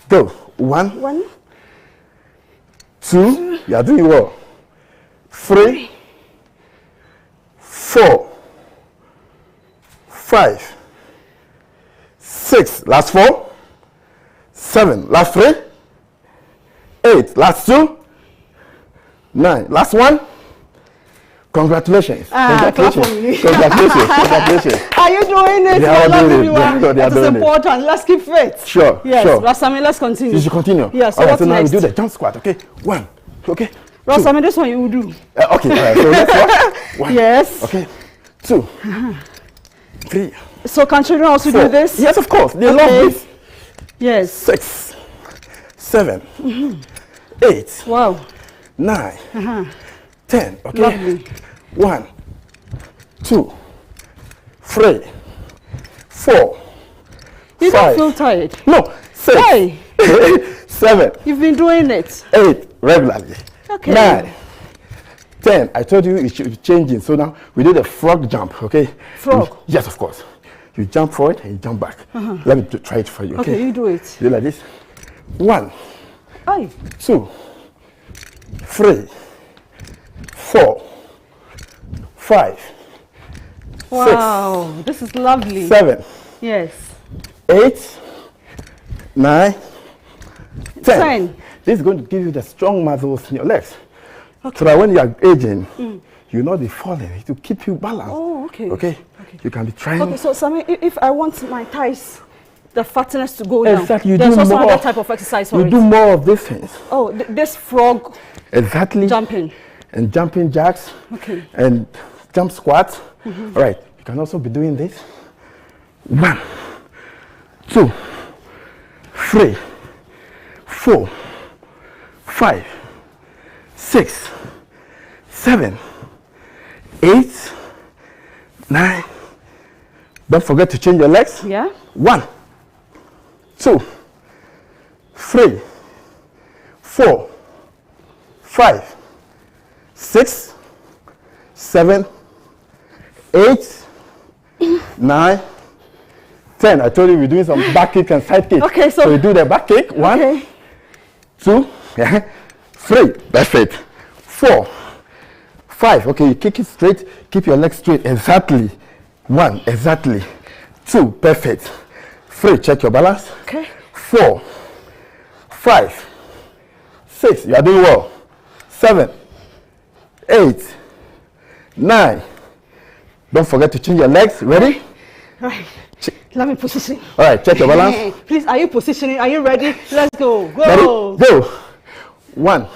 Go. 1. 1. 2. You are doing well. 3, 4, 5, 6. Last 4. 7. Last 3. 8. Last 2. 9. Last 1. Congratulations. Congratulations. Congratulations. Congratulations. Are you doing it? They are doing it. That is important. Let's keep fit. Sure. Yes. Sure. Rasami, let's continue. You should continue. Yes. All right. What's So now next? we do the jump squat. Okay. 1. Okay. Rasami, this one you will do. Okay. All right. So next one. 1. Yes. Okay. 2. 3. So can children also 4. do this? Yes, of course. They love this. Yes. 6, 7, 8. Wow. 9. 10. Okay. Lovely. 1, 2, 3, 4. You 5. don't feel tired? No. 6. Why? 7. You've been doing it. 8 regularly. Okay. 9. 10. I told you it should be changing. So now we do the frog jump. Okay. Frog? Yes, of course. You jump forward and you jump back. Let me try it for you. Okay. Okay, you do it. Do like this. 1, Aye. 2, 3, 4, 5, Wow, this is lovely. 7, Yes. 8, 9, 10. 10. This is going to give you the strong muscles in your legs. Okay. So that when you are aging, you'll not be falling. It will keep you balanced. Oh, okay. Okay? You can be trying. Okay, so Sammy, if I want my thighs, the fatness to go down, Exactly. You there's do also more another type of exercise for You it. do more of these things. Oh, this frog Exactly. jumping. And jumping jacks. Okay. And jump squats. All right. You can also be doing this. 1, 2, 3, 4, 5, 6, 7, 8, 9. Don't forget to change your legs. Yeah. 1, 2, 3, 4, 5, 6, 7, 8, 9, 10. I told you we're doing some back kick and side kick. Okay, so we do the back kick. 1, 2, 3. That's it. 4, 5. Okay, you kick it straight. Keep your legs straight. Exactly. 1. Exactly. 2. Perfect. 3. Check your balance. Okay. 4, 5, 6. You are doing well. 7, 8, 9. Don't forget to change your legs. Ready? Right. Let me position. All right, check your balance. Please, are you positioning? Are you ready? Let's go. Go. Ready? Go. 1.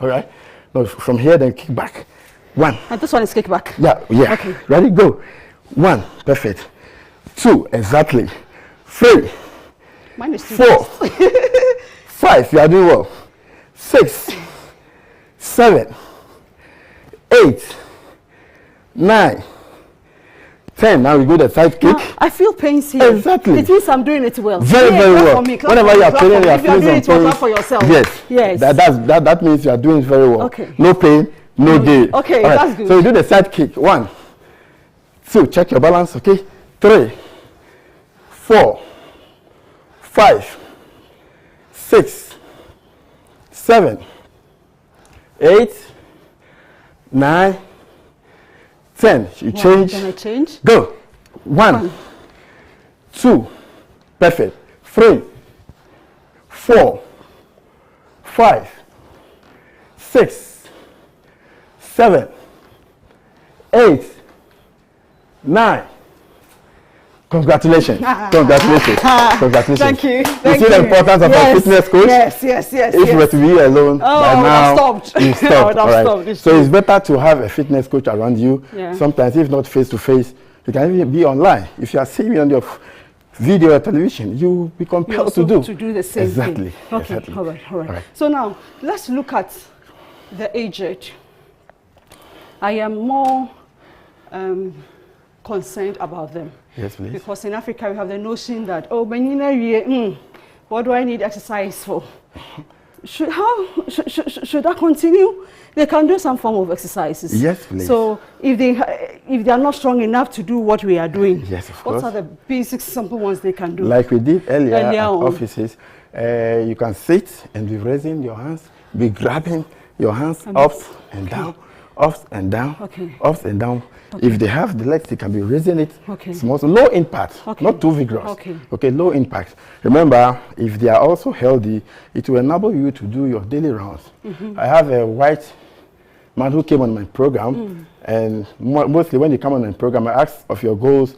All right. No, from here, then kick back. 1. And this one is kick back. Yeah. Okay. Ready? Go. 1. Perfect. 2. Exactly. 3. Mine is 4. 5. You are doing well. 6. 7. 8. 9. 10. Now we go the side kick. Now, I feel pains here. Exactly. It means I'm doing it well. Very, very well. Whenever you are training, you are feeling some pain. For yourself. Yes. That means you are doing it very well. Okay. No pain, no gain. Okay, right. That's good. So you do the side kick. 1, 2. Check your balance. Okay. 3, 4, 5, 6, 7, 8, 9, 10. You change. Can I change? Go. 1, 2. Perfect. 3, 4, 5, 6, 7, 8, 9. Congratulations. Congratulations. Congratulations. Thank you. You see the importance of a fitness coach? Yes. If you were to be alone, by now, you stopped. Right. So it's better to have a fitness coach around you. Yeah. Sometimes, if not face to face, you can even be online. If you are seeing me on your video or television, you be compelled to do the same thing. Okay. Exactly. All right. So now let's look at the aged. I am more concerned about them. Yes, please. Because in Africa we have the notion that what do I need exercise for? Should that continue? They can do some form of exercises. Yes, please. So if they are not strong enough to do what we are doing, yes, of course. What are the basic simple ones they can do? Like we did earlier at offices, you can sit and be raising your hands, be grabbing your hands up and down, up and down, up and down. If they have the legs, they can be raising it small, so low impact, not too vigorous. Okay, low impact. Remember, if they are also healthy, it will enable you to do your daily rounds. I have a white man who came on my program, and mostly when you come on my program, I ask of your goals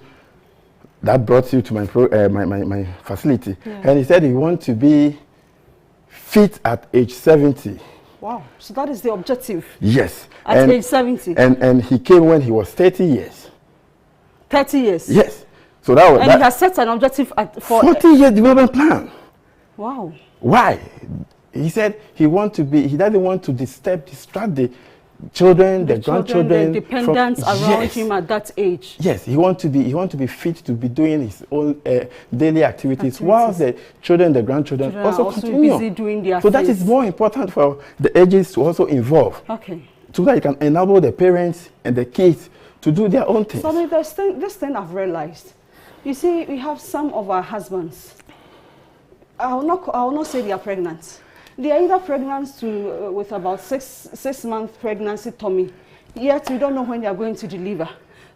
that brought you to my facility, and he said he wants to be fit at age 70. Wow, so that is the objective? Yes. At age 70? And he came when he was 30 years. 30 years? Yes. So that was. And he has set an objective for 40-year development plan. Wow. Why? He said he doesn't want to distract the children, the grandchildren, the dependents around him at that age. Yes, he want to be fit to be doing his own daily activities, while the children, the grandchildren also continue. Busy doing their so that is more important for the ages to also involve. Okay. So that you can enable the parents and the kids to do their own things. So I mean, this thing I've realized. You see, we have some of our husbands. I will not say they are pregnant. They are either pregnant with about six month pregnancy tummy, yet we don't know when they are going to deliver.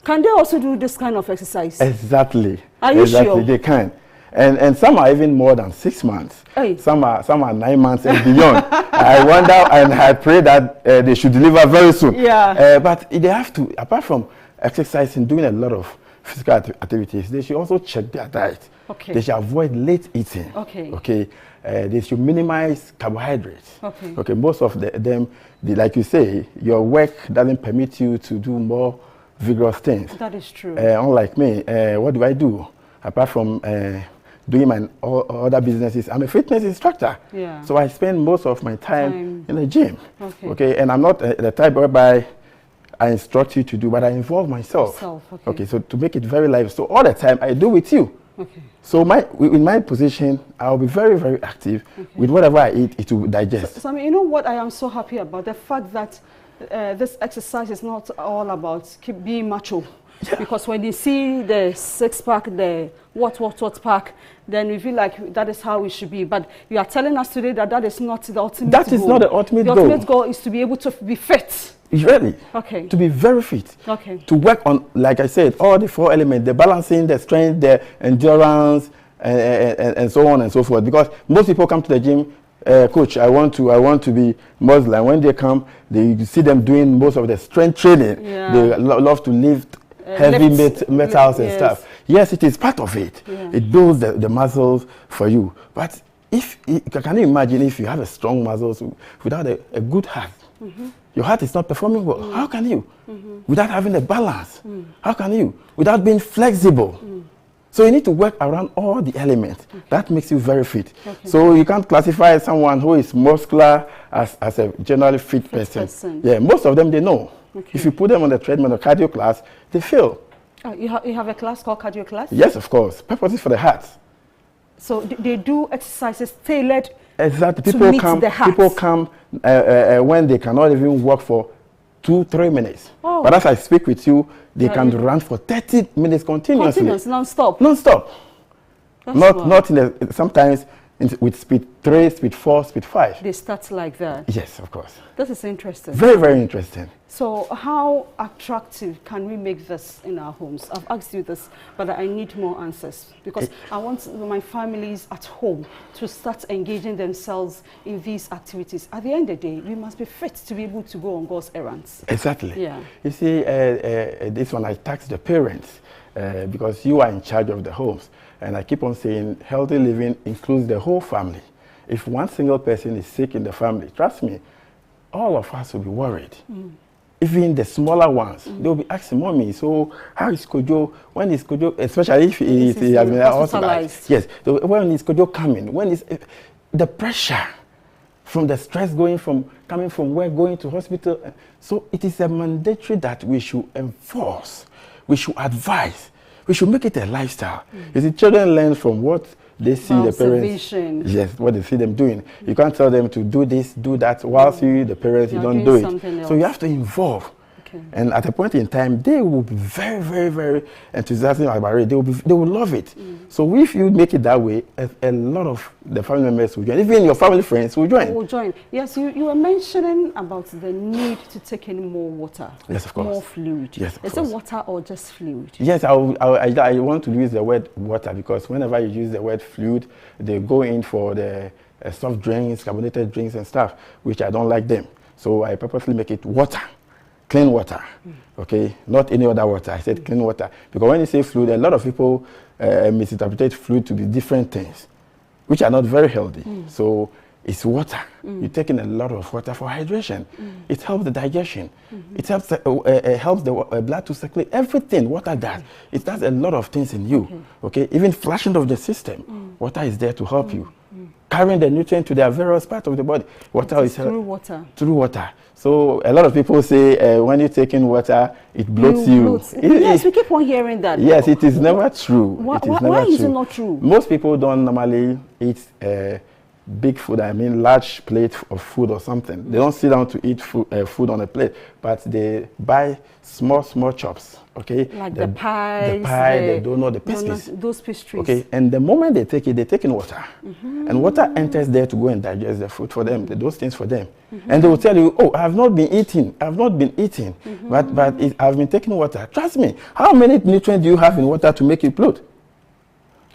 Can they also do this kind of exercise? Exactly. Are you sure? They can. And some are even more than 6 months. Hey. Some are 9 months and beyond. I wonder, and I pray that they should deliver very soon. Yeah. But they have to, apart from exercising, doing a lot of physical activities, they should also check their diet. Okay. They should avoid late eating. Okay. Okay. They should minimize carbohydrates. Okay. Okay. Most of them, like you say, your work doesn't permit you to do more vigorous things. That is true. Unlike me, what do I do? Apart from doing my other businesses, I'm a fitness instructor. Yeah. So I spend most of my time in the gym. Okay. Okay. And I'm not the type whereby I instruct you to do, but I involve myself. Okay. So to make it very live. So all the time I do with you. Okay. So in my position, I'll be very, very active with whatever I eat, it will digest. So I mean, you know what I am so happy about? The fact that this exercise is not all about being macho. Yeah. Because when you see the six-pack, the what pack, then we feel like that is how it should be. But you are telling us today that that is not the ultimate goal. That is not the ultimate goal. The ultimate goal is to be able to be fit. Really? Okay. To be very fit. Okay. To work on, like I said, all the 4 elements, the balancing, the strength, the endurance, and so on and so forth. Because most people come to the gym coach, I want to be Muslim. When they come, you see them doing most of the strength training. Yeah. They love to lift heavy metals and stuff. Yes, it is part of it. Yeah. It builds the muscles for you. But can you imagine if you have a strong muscles without a good heart? Your heart is not performing well. How can you? Without having a balance. How can you? Without being flexible. So you need to work around all the elements. That makes you very fit. So you can't classify someone who is muscular as a generally fit person. Yeah, most of them, they know. If you put them on the treadmill or cardio class, they fail. Oh, you have a class called cardio class? Yes, of course. Purposes for the heart. So they do exercises tailored exactly. to meet the heart. People come when they cannot even walk for 2-3 minutes. Oh. But as I speak with you, they can run for 30 minutes continuously. Non-stop? Non-stop. Not in the, sometimes with speed 3, speed 4, speed 5. They start like that? Yes, of course. That is interesting. Very, very interesting. So how attractive can we make this in our homes? I've asked you this, but I need more answers because I want my families at home to start engaging themselves in these activities. At the end of the day, we must be fit to be able to go on God's errands. Exactly. Yeah. You see, this one I tax the parents because you are in charge of the homes. And I keep on saying healthy living includes the whole family. If one single person is sick in the family, trust me, all of us will be worried. Even the smaller ones, they'll be asking, Mommy, so how is Kojo? When is Kojo, especially if he has been hospitalized? Yes, so when is Kojo coming? When is the pressure from the stress coming from work, going to hospital? So it is a mandatory that we should enforce, we should advise. We should make it a lifestyle. You see, children learn from what they see the parents. Yes, what they see them doing. You can't tell them to do this, do that, whilst you, the parents, you don't do it. So you have to involve. And at a point in time, they will be very, very, very enthusiastic about it. They will love it. So if you make it that way, a lot of the family members will join. Even your family friends will join. Will join. Yes, you were mentioning about the need to take in more water. Yes, of course. More fluid. Yes, of course. Is it water or just fluid? Yes, I want to use the word water because whenever you use the word fluid, they go in for the soft drinks, carbonated drinks and stuff, which I don't like them. So I purposely make it water. Clean water, okay? Not any other water. I said clean water. Because when you say fluid, a lot of people misinterpret fluid to be different things, which are not very healthy. So it's water. You're taking a lot of water for hydration. It helps the digestion. It helps the blood to circulate. Everything water does. It does a lot of things in you, okay? Even flushing of the system, water is there to help you. Carrying the nutrient to their various parts of the body. Water is through water. Through water. So a lot of people say when you take in water, it bloats you. Yes, we keep on hearing that. Yes, it is never true. Why is it not true? Most people don't normally eat big food, I mean large plate of food or something. They don't sit down to eat food on a plate, but they buy small chops, okay? Like the pies, the donut, the pastries. Those pastries. Okay, and the moment they take it, they take in water. And water enters there to go and digest the food for them, those things for them. And they will tell you, oh, I have not been eating, but I've been taking water. Trust me, how many nutrients do you have in water to make it bloat?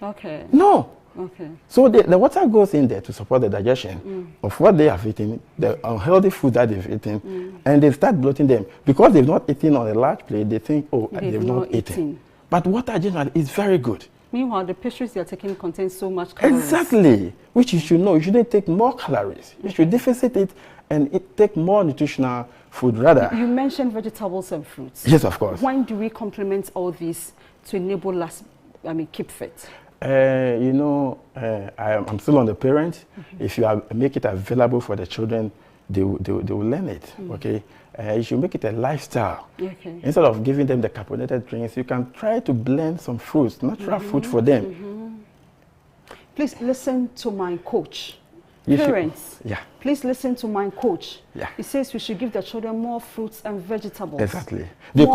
Okay. No. Okay. So the water goes in there to support the digestion of what they have eaten, the unhealthy food that they've eaten, and they start bloating them. Because they've not eaten on a large plate, they think, oh, they've not eaten. But water generally is very good. Meanwhile, the pastries they're taking contain so much calories. Exactly, which you should know. You shouldn't take more calories. You should deficit it and take more nutritional food rather. You mentioned vegetables and fruits. Yes, of course. When do we complement all these to enable us, keep fit? I'm still on the parents. If you make it available for the children, they will learn it, okay? You should make it a lifestyle. Okay. Instead of giving them the carbonated drinks, you can try to blend some fruits, natural food for them. Please listen to my coach. Parents, please listen to my coach. He says we should give the children more fruits and vegetables. Exactly. They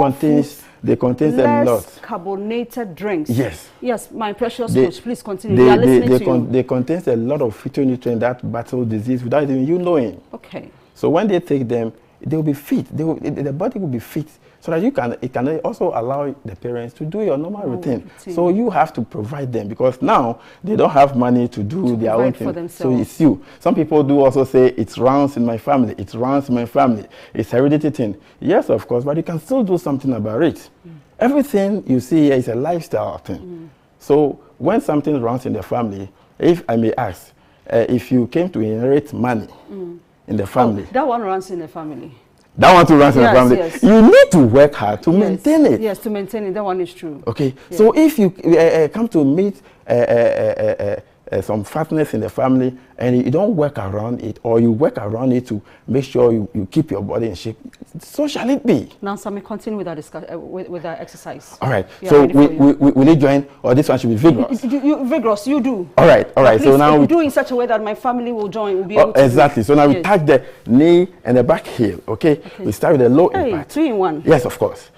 contain a lot. Carbonated drinks. Yes. Yes, my precious coach, please continue. We are listening to you. They contain a lot of phytonutrients that battle disease without even you knowing. Okay. So when they take them, they will be fit. The body will be fit, so that it can also allow the parents to do your normal routine. So you have to provide them, because now they don't have money to do their own thing. So it's you. Some people do also say it runs in my family. It runs in my family. It's hereditary thing. Yes, of course, but you can still do something about it. Everything you see here is a lifestyle thing. So when something runs in the family, if I may ask, if you came to inherit money in the family. That one runs in the family. That one too runs in the family. Yes. You need to work hard to maintain it. Yes, to maintain it. That one is true. Okay. Yeah. So if you come to meet some fatness in the family and you don't work around it, or you work around it to make sure you keep your body in shape, so shall it be. Now, so we continue with our with our exercise. All right. So will you join, or this one should be vigorous? Vigorous, you do. All right. All right. So now we do in such a way that my family will join. Will be able to exactly. So now we touch the knee and the back heel. Okay. We start with the low impact. 3 in 1. Yes, of course.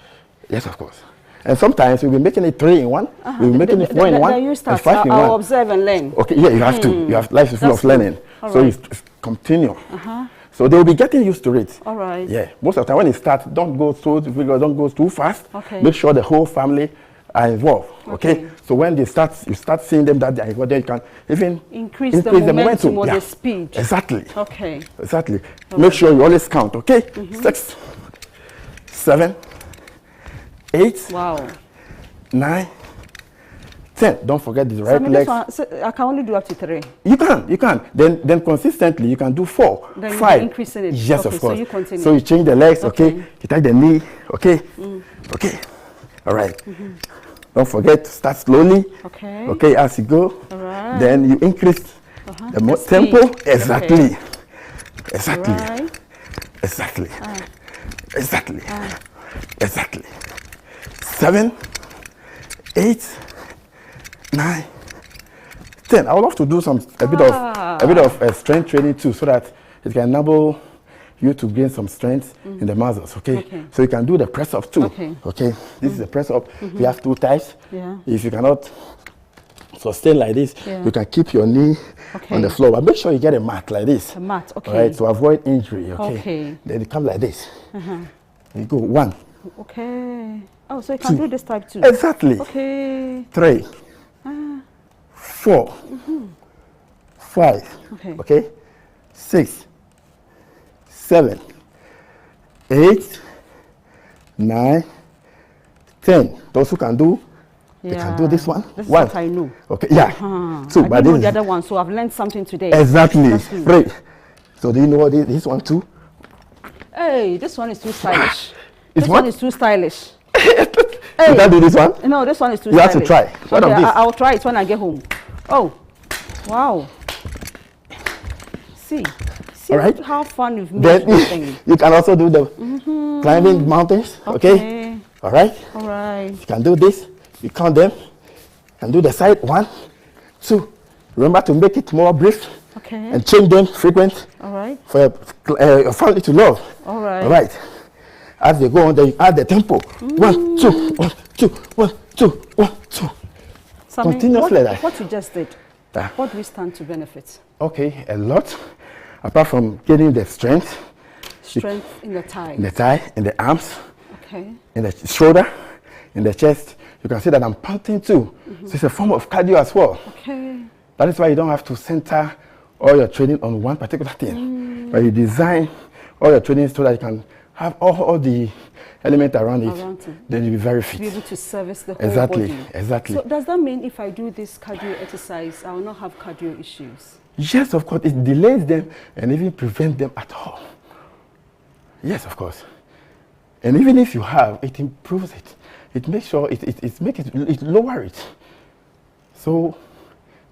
Yes, of course. And sometimes we'll be making it 3 in 1. We'll be making it 4 in 1. You start. 5 in 1. I'll observe and learn. Okay, yeah, you have to. You have, life is full of learning. So you continue. So they'll be getting used to it. All right. Yeah. Most of the time when it starts, don't go so vigorous, don't go too fast. Okay. Make sure the whole family are involved. Okay. So when they start, you start seeing them that they are involved, then you can even increase the momentum or the speed. Exactly. Okay. Exactly. Make sure you always count. Okay. 6, 7, 8. Wow. 9, 10. Don't forget the right leg. I can only do up to 3. You can. Then consistently you can do 4, then 5. Increasing it. Yes, okay, of course. So you continue. So you change the legs. Okay. You touch the knee. Okay. Okay. All right. Don't forget to start slowly. Okay. Okay. As you go. All right. Then you increase the tempo. Exactly. Okay. Exactly. Right. Exactly. Exactly. Exactly. 7, 8, 9, 10. I would love to do a bit of strength training too, so that it can enable you to gain some strength in the muscles. Okay? So you can do the press up too. Okay. This is a press up. You have 2 types. Yeah. If you cannot sustain like this, you can keep your knee on the floor, but make sure you get a mat like this. A mat. Okay. All right, to avoid injury. Okay. Then you come like this. You go 1. Okay. Oh, so you can do this type too. Exactly. Okay. 3, 4, 5. Okay. 6, 7, 8, 9, 10. Those who can do, they can do this one. This is what I know. Okay. Yeah. So, I didn't know the other one, so I've learned something today. Exactly. Great. So do you know what this one too? Hey, this one is too stylish. This one is too stylish. Hey. You can't do this one? No, this one is too stylish. You have to try. What okay, of this? I'll try it when I get home. Oh, wow. See all right. How fun you've made this thing. You can also do the climbing mountains. Okay. All right. All right. You can do this. You count them. And do the side. 1, 2. Remember to make it more brief. Okay. And change them frequent. All right. For your family to love. All right. All right. As they go on, then you add the tempo. 1, 2, 1, 2, 1, 2, 1, 2. Continuously like that. What you just did, what do we stand to benefit? Okay, a lot. Apart from getting the strength. Strength in the thigh. In the thigh, in the arms. Okay. In the shoulder, in the chest. You can see that I'm panting too. So it's a form of cardio as well. Okay. That is why you don't have to center all your training on one particular thing. But you design all your training so that you can have all the elements around it. Then you'll be very fit. Be able to service the whole body. Exactly. So does that mean if I do this cardio exercise, I will not have cardio issues? Yes, of course. It delays them and even prevents them at all. Yes, of course. And even if you have, it improves it. It makes sure it lower it. So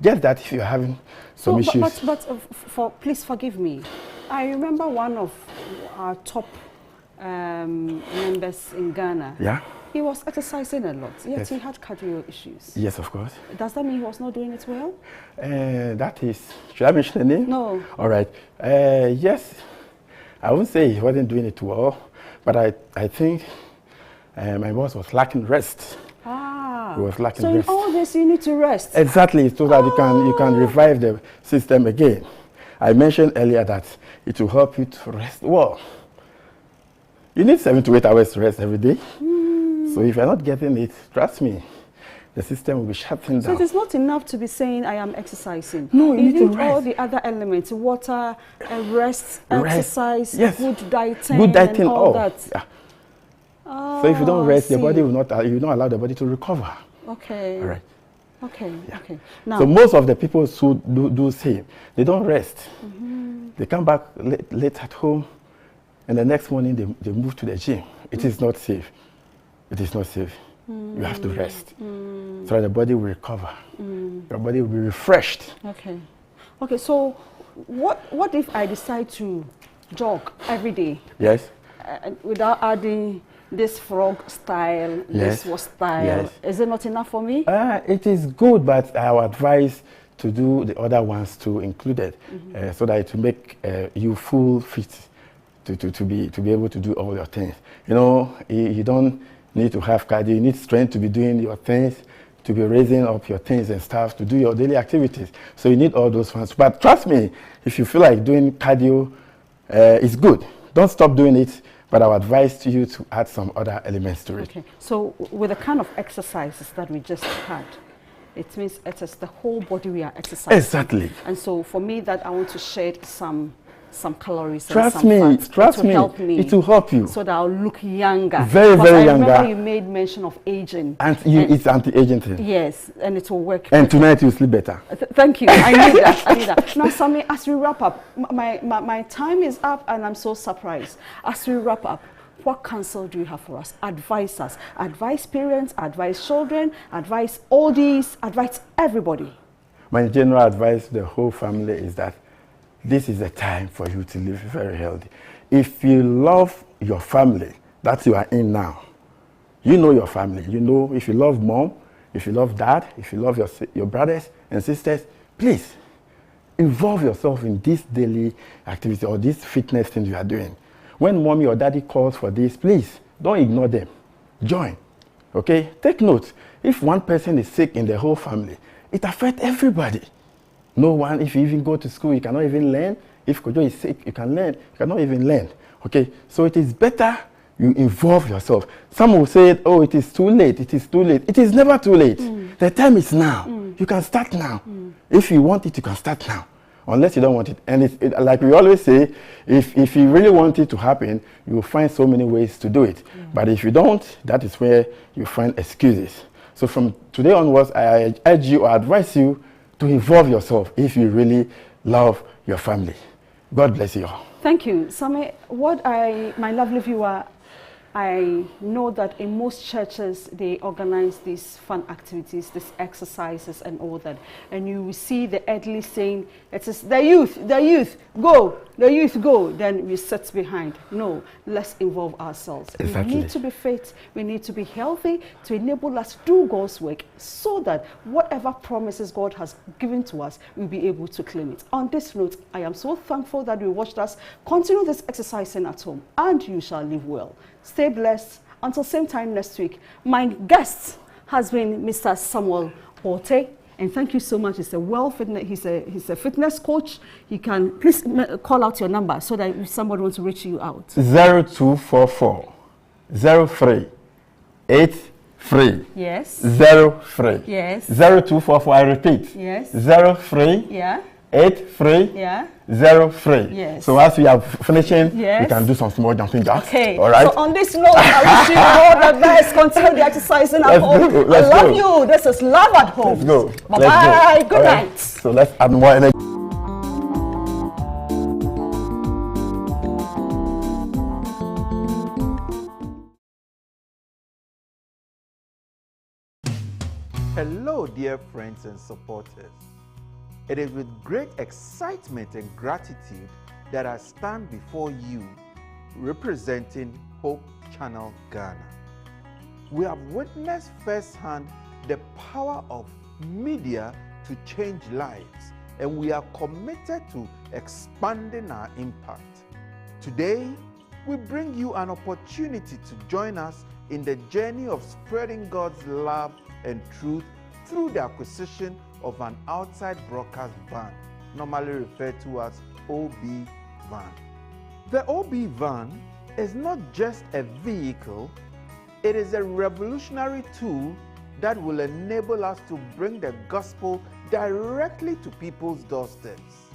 get that if you're having some issues. But please forgive me. I remember one of our top members in Ghana. Yeah. He was exercising a lot, yet he had cardio issues. Yes, of course. Does that mean he was not doing it well? That is, should I mention the name? No. All right. Yes, I wouldn't say he wasn't doing it well, but I think my boss was lacking rest. He was lacking rest. So in all this, you need to rest. Exactly, so that you can revive the system again. I mentioned earlier that it will help you to rest well. You need 7 to 8 hours rest every day. So if you're not getting it, trust me, the system will be shutting down. So it is not enough to be saying I am exercising. No, you need to rest. All the other elements, water, rest, exercise, yes. good dieting, and all that. Yeah. So if you don't rest, the body will not, you don't allow the body to recover. Okay. All right. Okay. Yeah. Okay. Now, so most of the people who do same, they don't rest. They come back late at home, and the next morning they move to the gym. It is not safe. It is not safe. You have to rest so that the body will recover. Your body will be refreshed. Okay. Okay, so what if I decide to jog every day? Yes. Without adding this frog style, this was style. Yes. Is it not enough for me? It is good, but I would advise to do the other ones too included, so that it will make you full fit to be able to do all your things. You know, you don't need to have cardio. You need strength to be doing your things, to be raising up your things and stuff, to do your daily activities. So you need all those ones. But trust me, if you feel like doing cardio, it's good. Don't stop doing it, but I would advise you to add some other elements to it. Okay, so with the kind of exercises that we just had, it means it is the whole body we are exercising. Exactly. And so for me, that I want to shed some calories. Trust and me, fats. trust it will me. help me. It will help you. So that I'll look younger. Very, very younger. I remember you made mention of aging. It's anti-aging thing. Yes, and it will work. And tonight you'll sleep better. Thank you. I need that. I need that. Now, Sammy, as we wrap up, my time is up, and I'm so surprised. As we wrap up, what counsel do you have for us? Advise us. Advise parents, advise children, advise oldies, advise everybody. My general advice to the whole family is that this is a time for you to live very healthy. If you love your family that you are in now, you know your family. You know if you love mom, if you love dad, if you love your brothers and sisters, please involve yourself in this daily activity or this fitness thing you are doing. When mommy or daddy calls for this, please don't ignore them. Join. Okay? Take note. If one person is sick in the whole family, it affects everybody. No one, if you even go to school, you cannot even learn. If Kojo is sick, you can learn. You cannot even learn. Okay? So it is better you involve yourself. Some will say, oh, it is too late. It is too late. It is never too late. The time is now. You can start now. If you want it, you can start now. Unless you don't want it. And like we always say, if you really want it to happen, you will find so many ways to do it. But if you don't, that is where you find excuses. So from today onwards, I urge you or advise you to involve yourself if you really love your family. God bless you all. Thank you. Sammy, my lovely viewer, I know that in most churches, they organize these fun activities, these exercises and all that. And you will see the elderly saying, it is the youth, go, the youth, go. Then we sit behind. No, let's involve ourselves. Exactly. We need to be fit. We need to be healthy to enable us to do God's work so that whatever promises God has given to us, we'll be able to claim it. On this note, I am so thankful that you watched us. Continue this exercising at home and you shall live well. Stay blessed. Until same time next week. My guest has been Mr. Samuel Bolte, and thank you so much. He's a fitness coach. You can please call out your number so that if somebody wants to reach you out. 0244 03 83 Yes. 03. Yes. 0244. I repeat. Yes. 03 Yeah. 83 Yeah. 03. Yes. So as we are finishing, Yes. we can do some small jumping jacks. Okay. All right. So on this note, I wish you all the best. Continue the exercising at home. Let's I love go. you. This is Love at Home. Let's go. Bye Let's bye. go. Good All right. night. So let's add more energy. Hello, dear friends and supporters. It is with great excitement and gratitude that I stand before you representing Hope Channel Ghana. We have witnessed firsthand the power of media to change lives, and we are committed to expanding our impact. Today, we bring you an opportunity to join us in the journey of spreading God's love and truth through the acquisition of an outside broadcast van, normally referred to as OB van. The OB van is not just a vehicle, it is a revolutionary tool that will enable us to bring the gospel directly to people's doorsteps.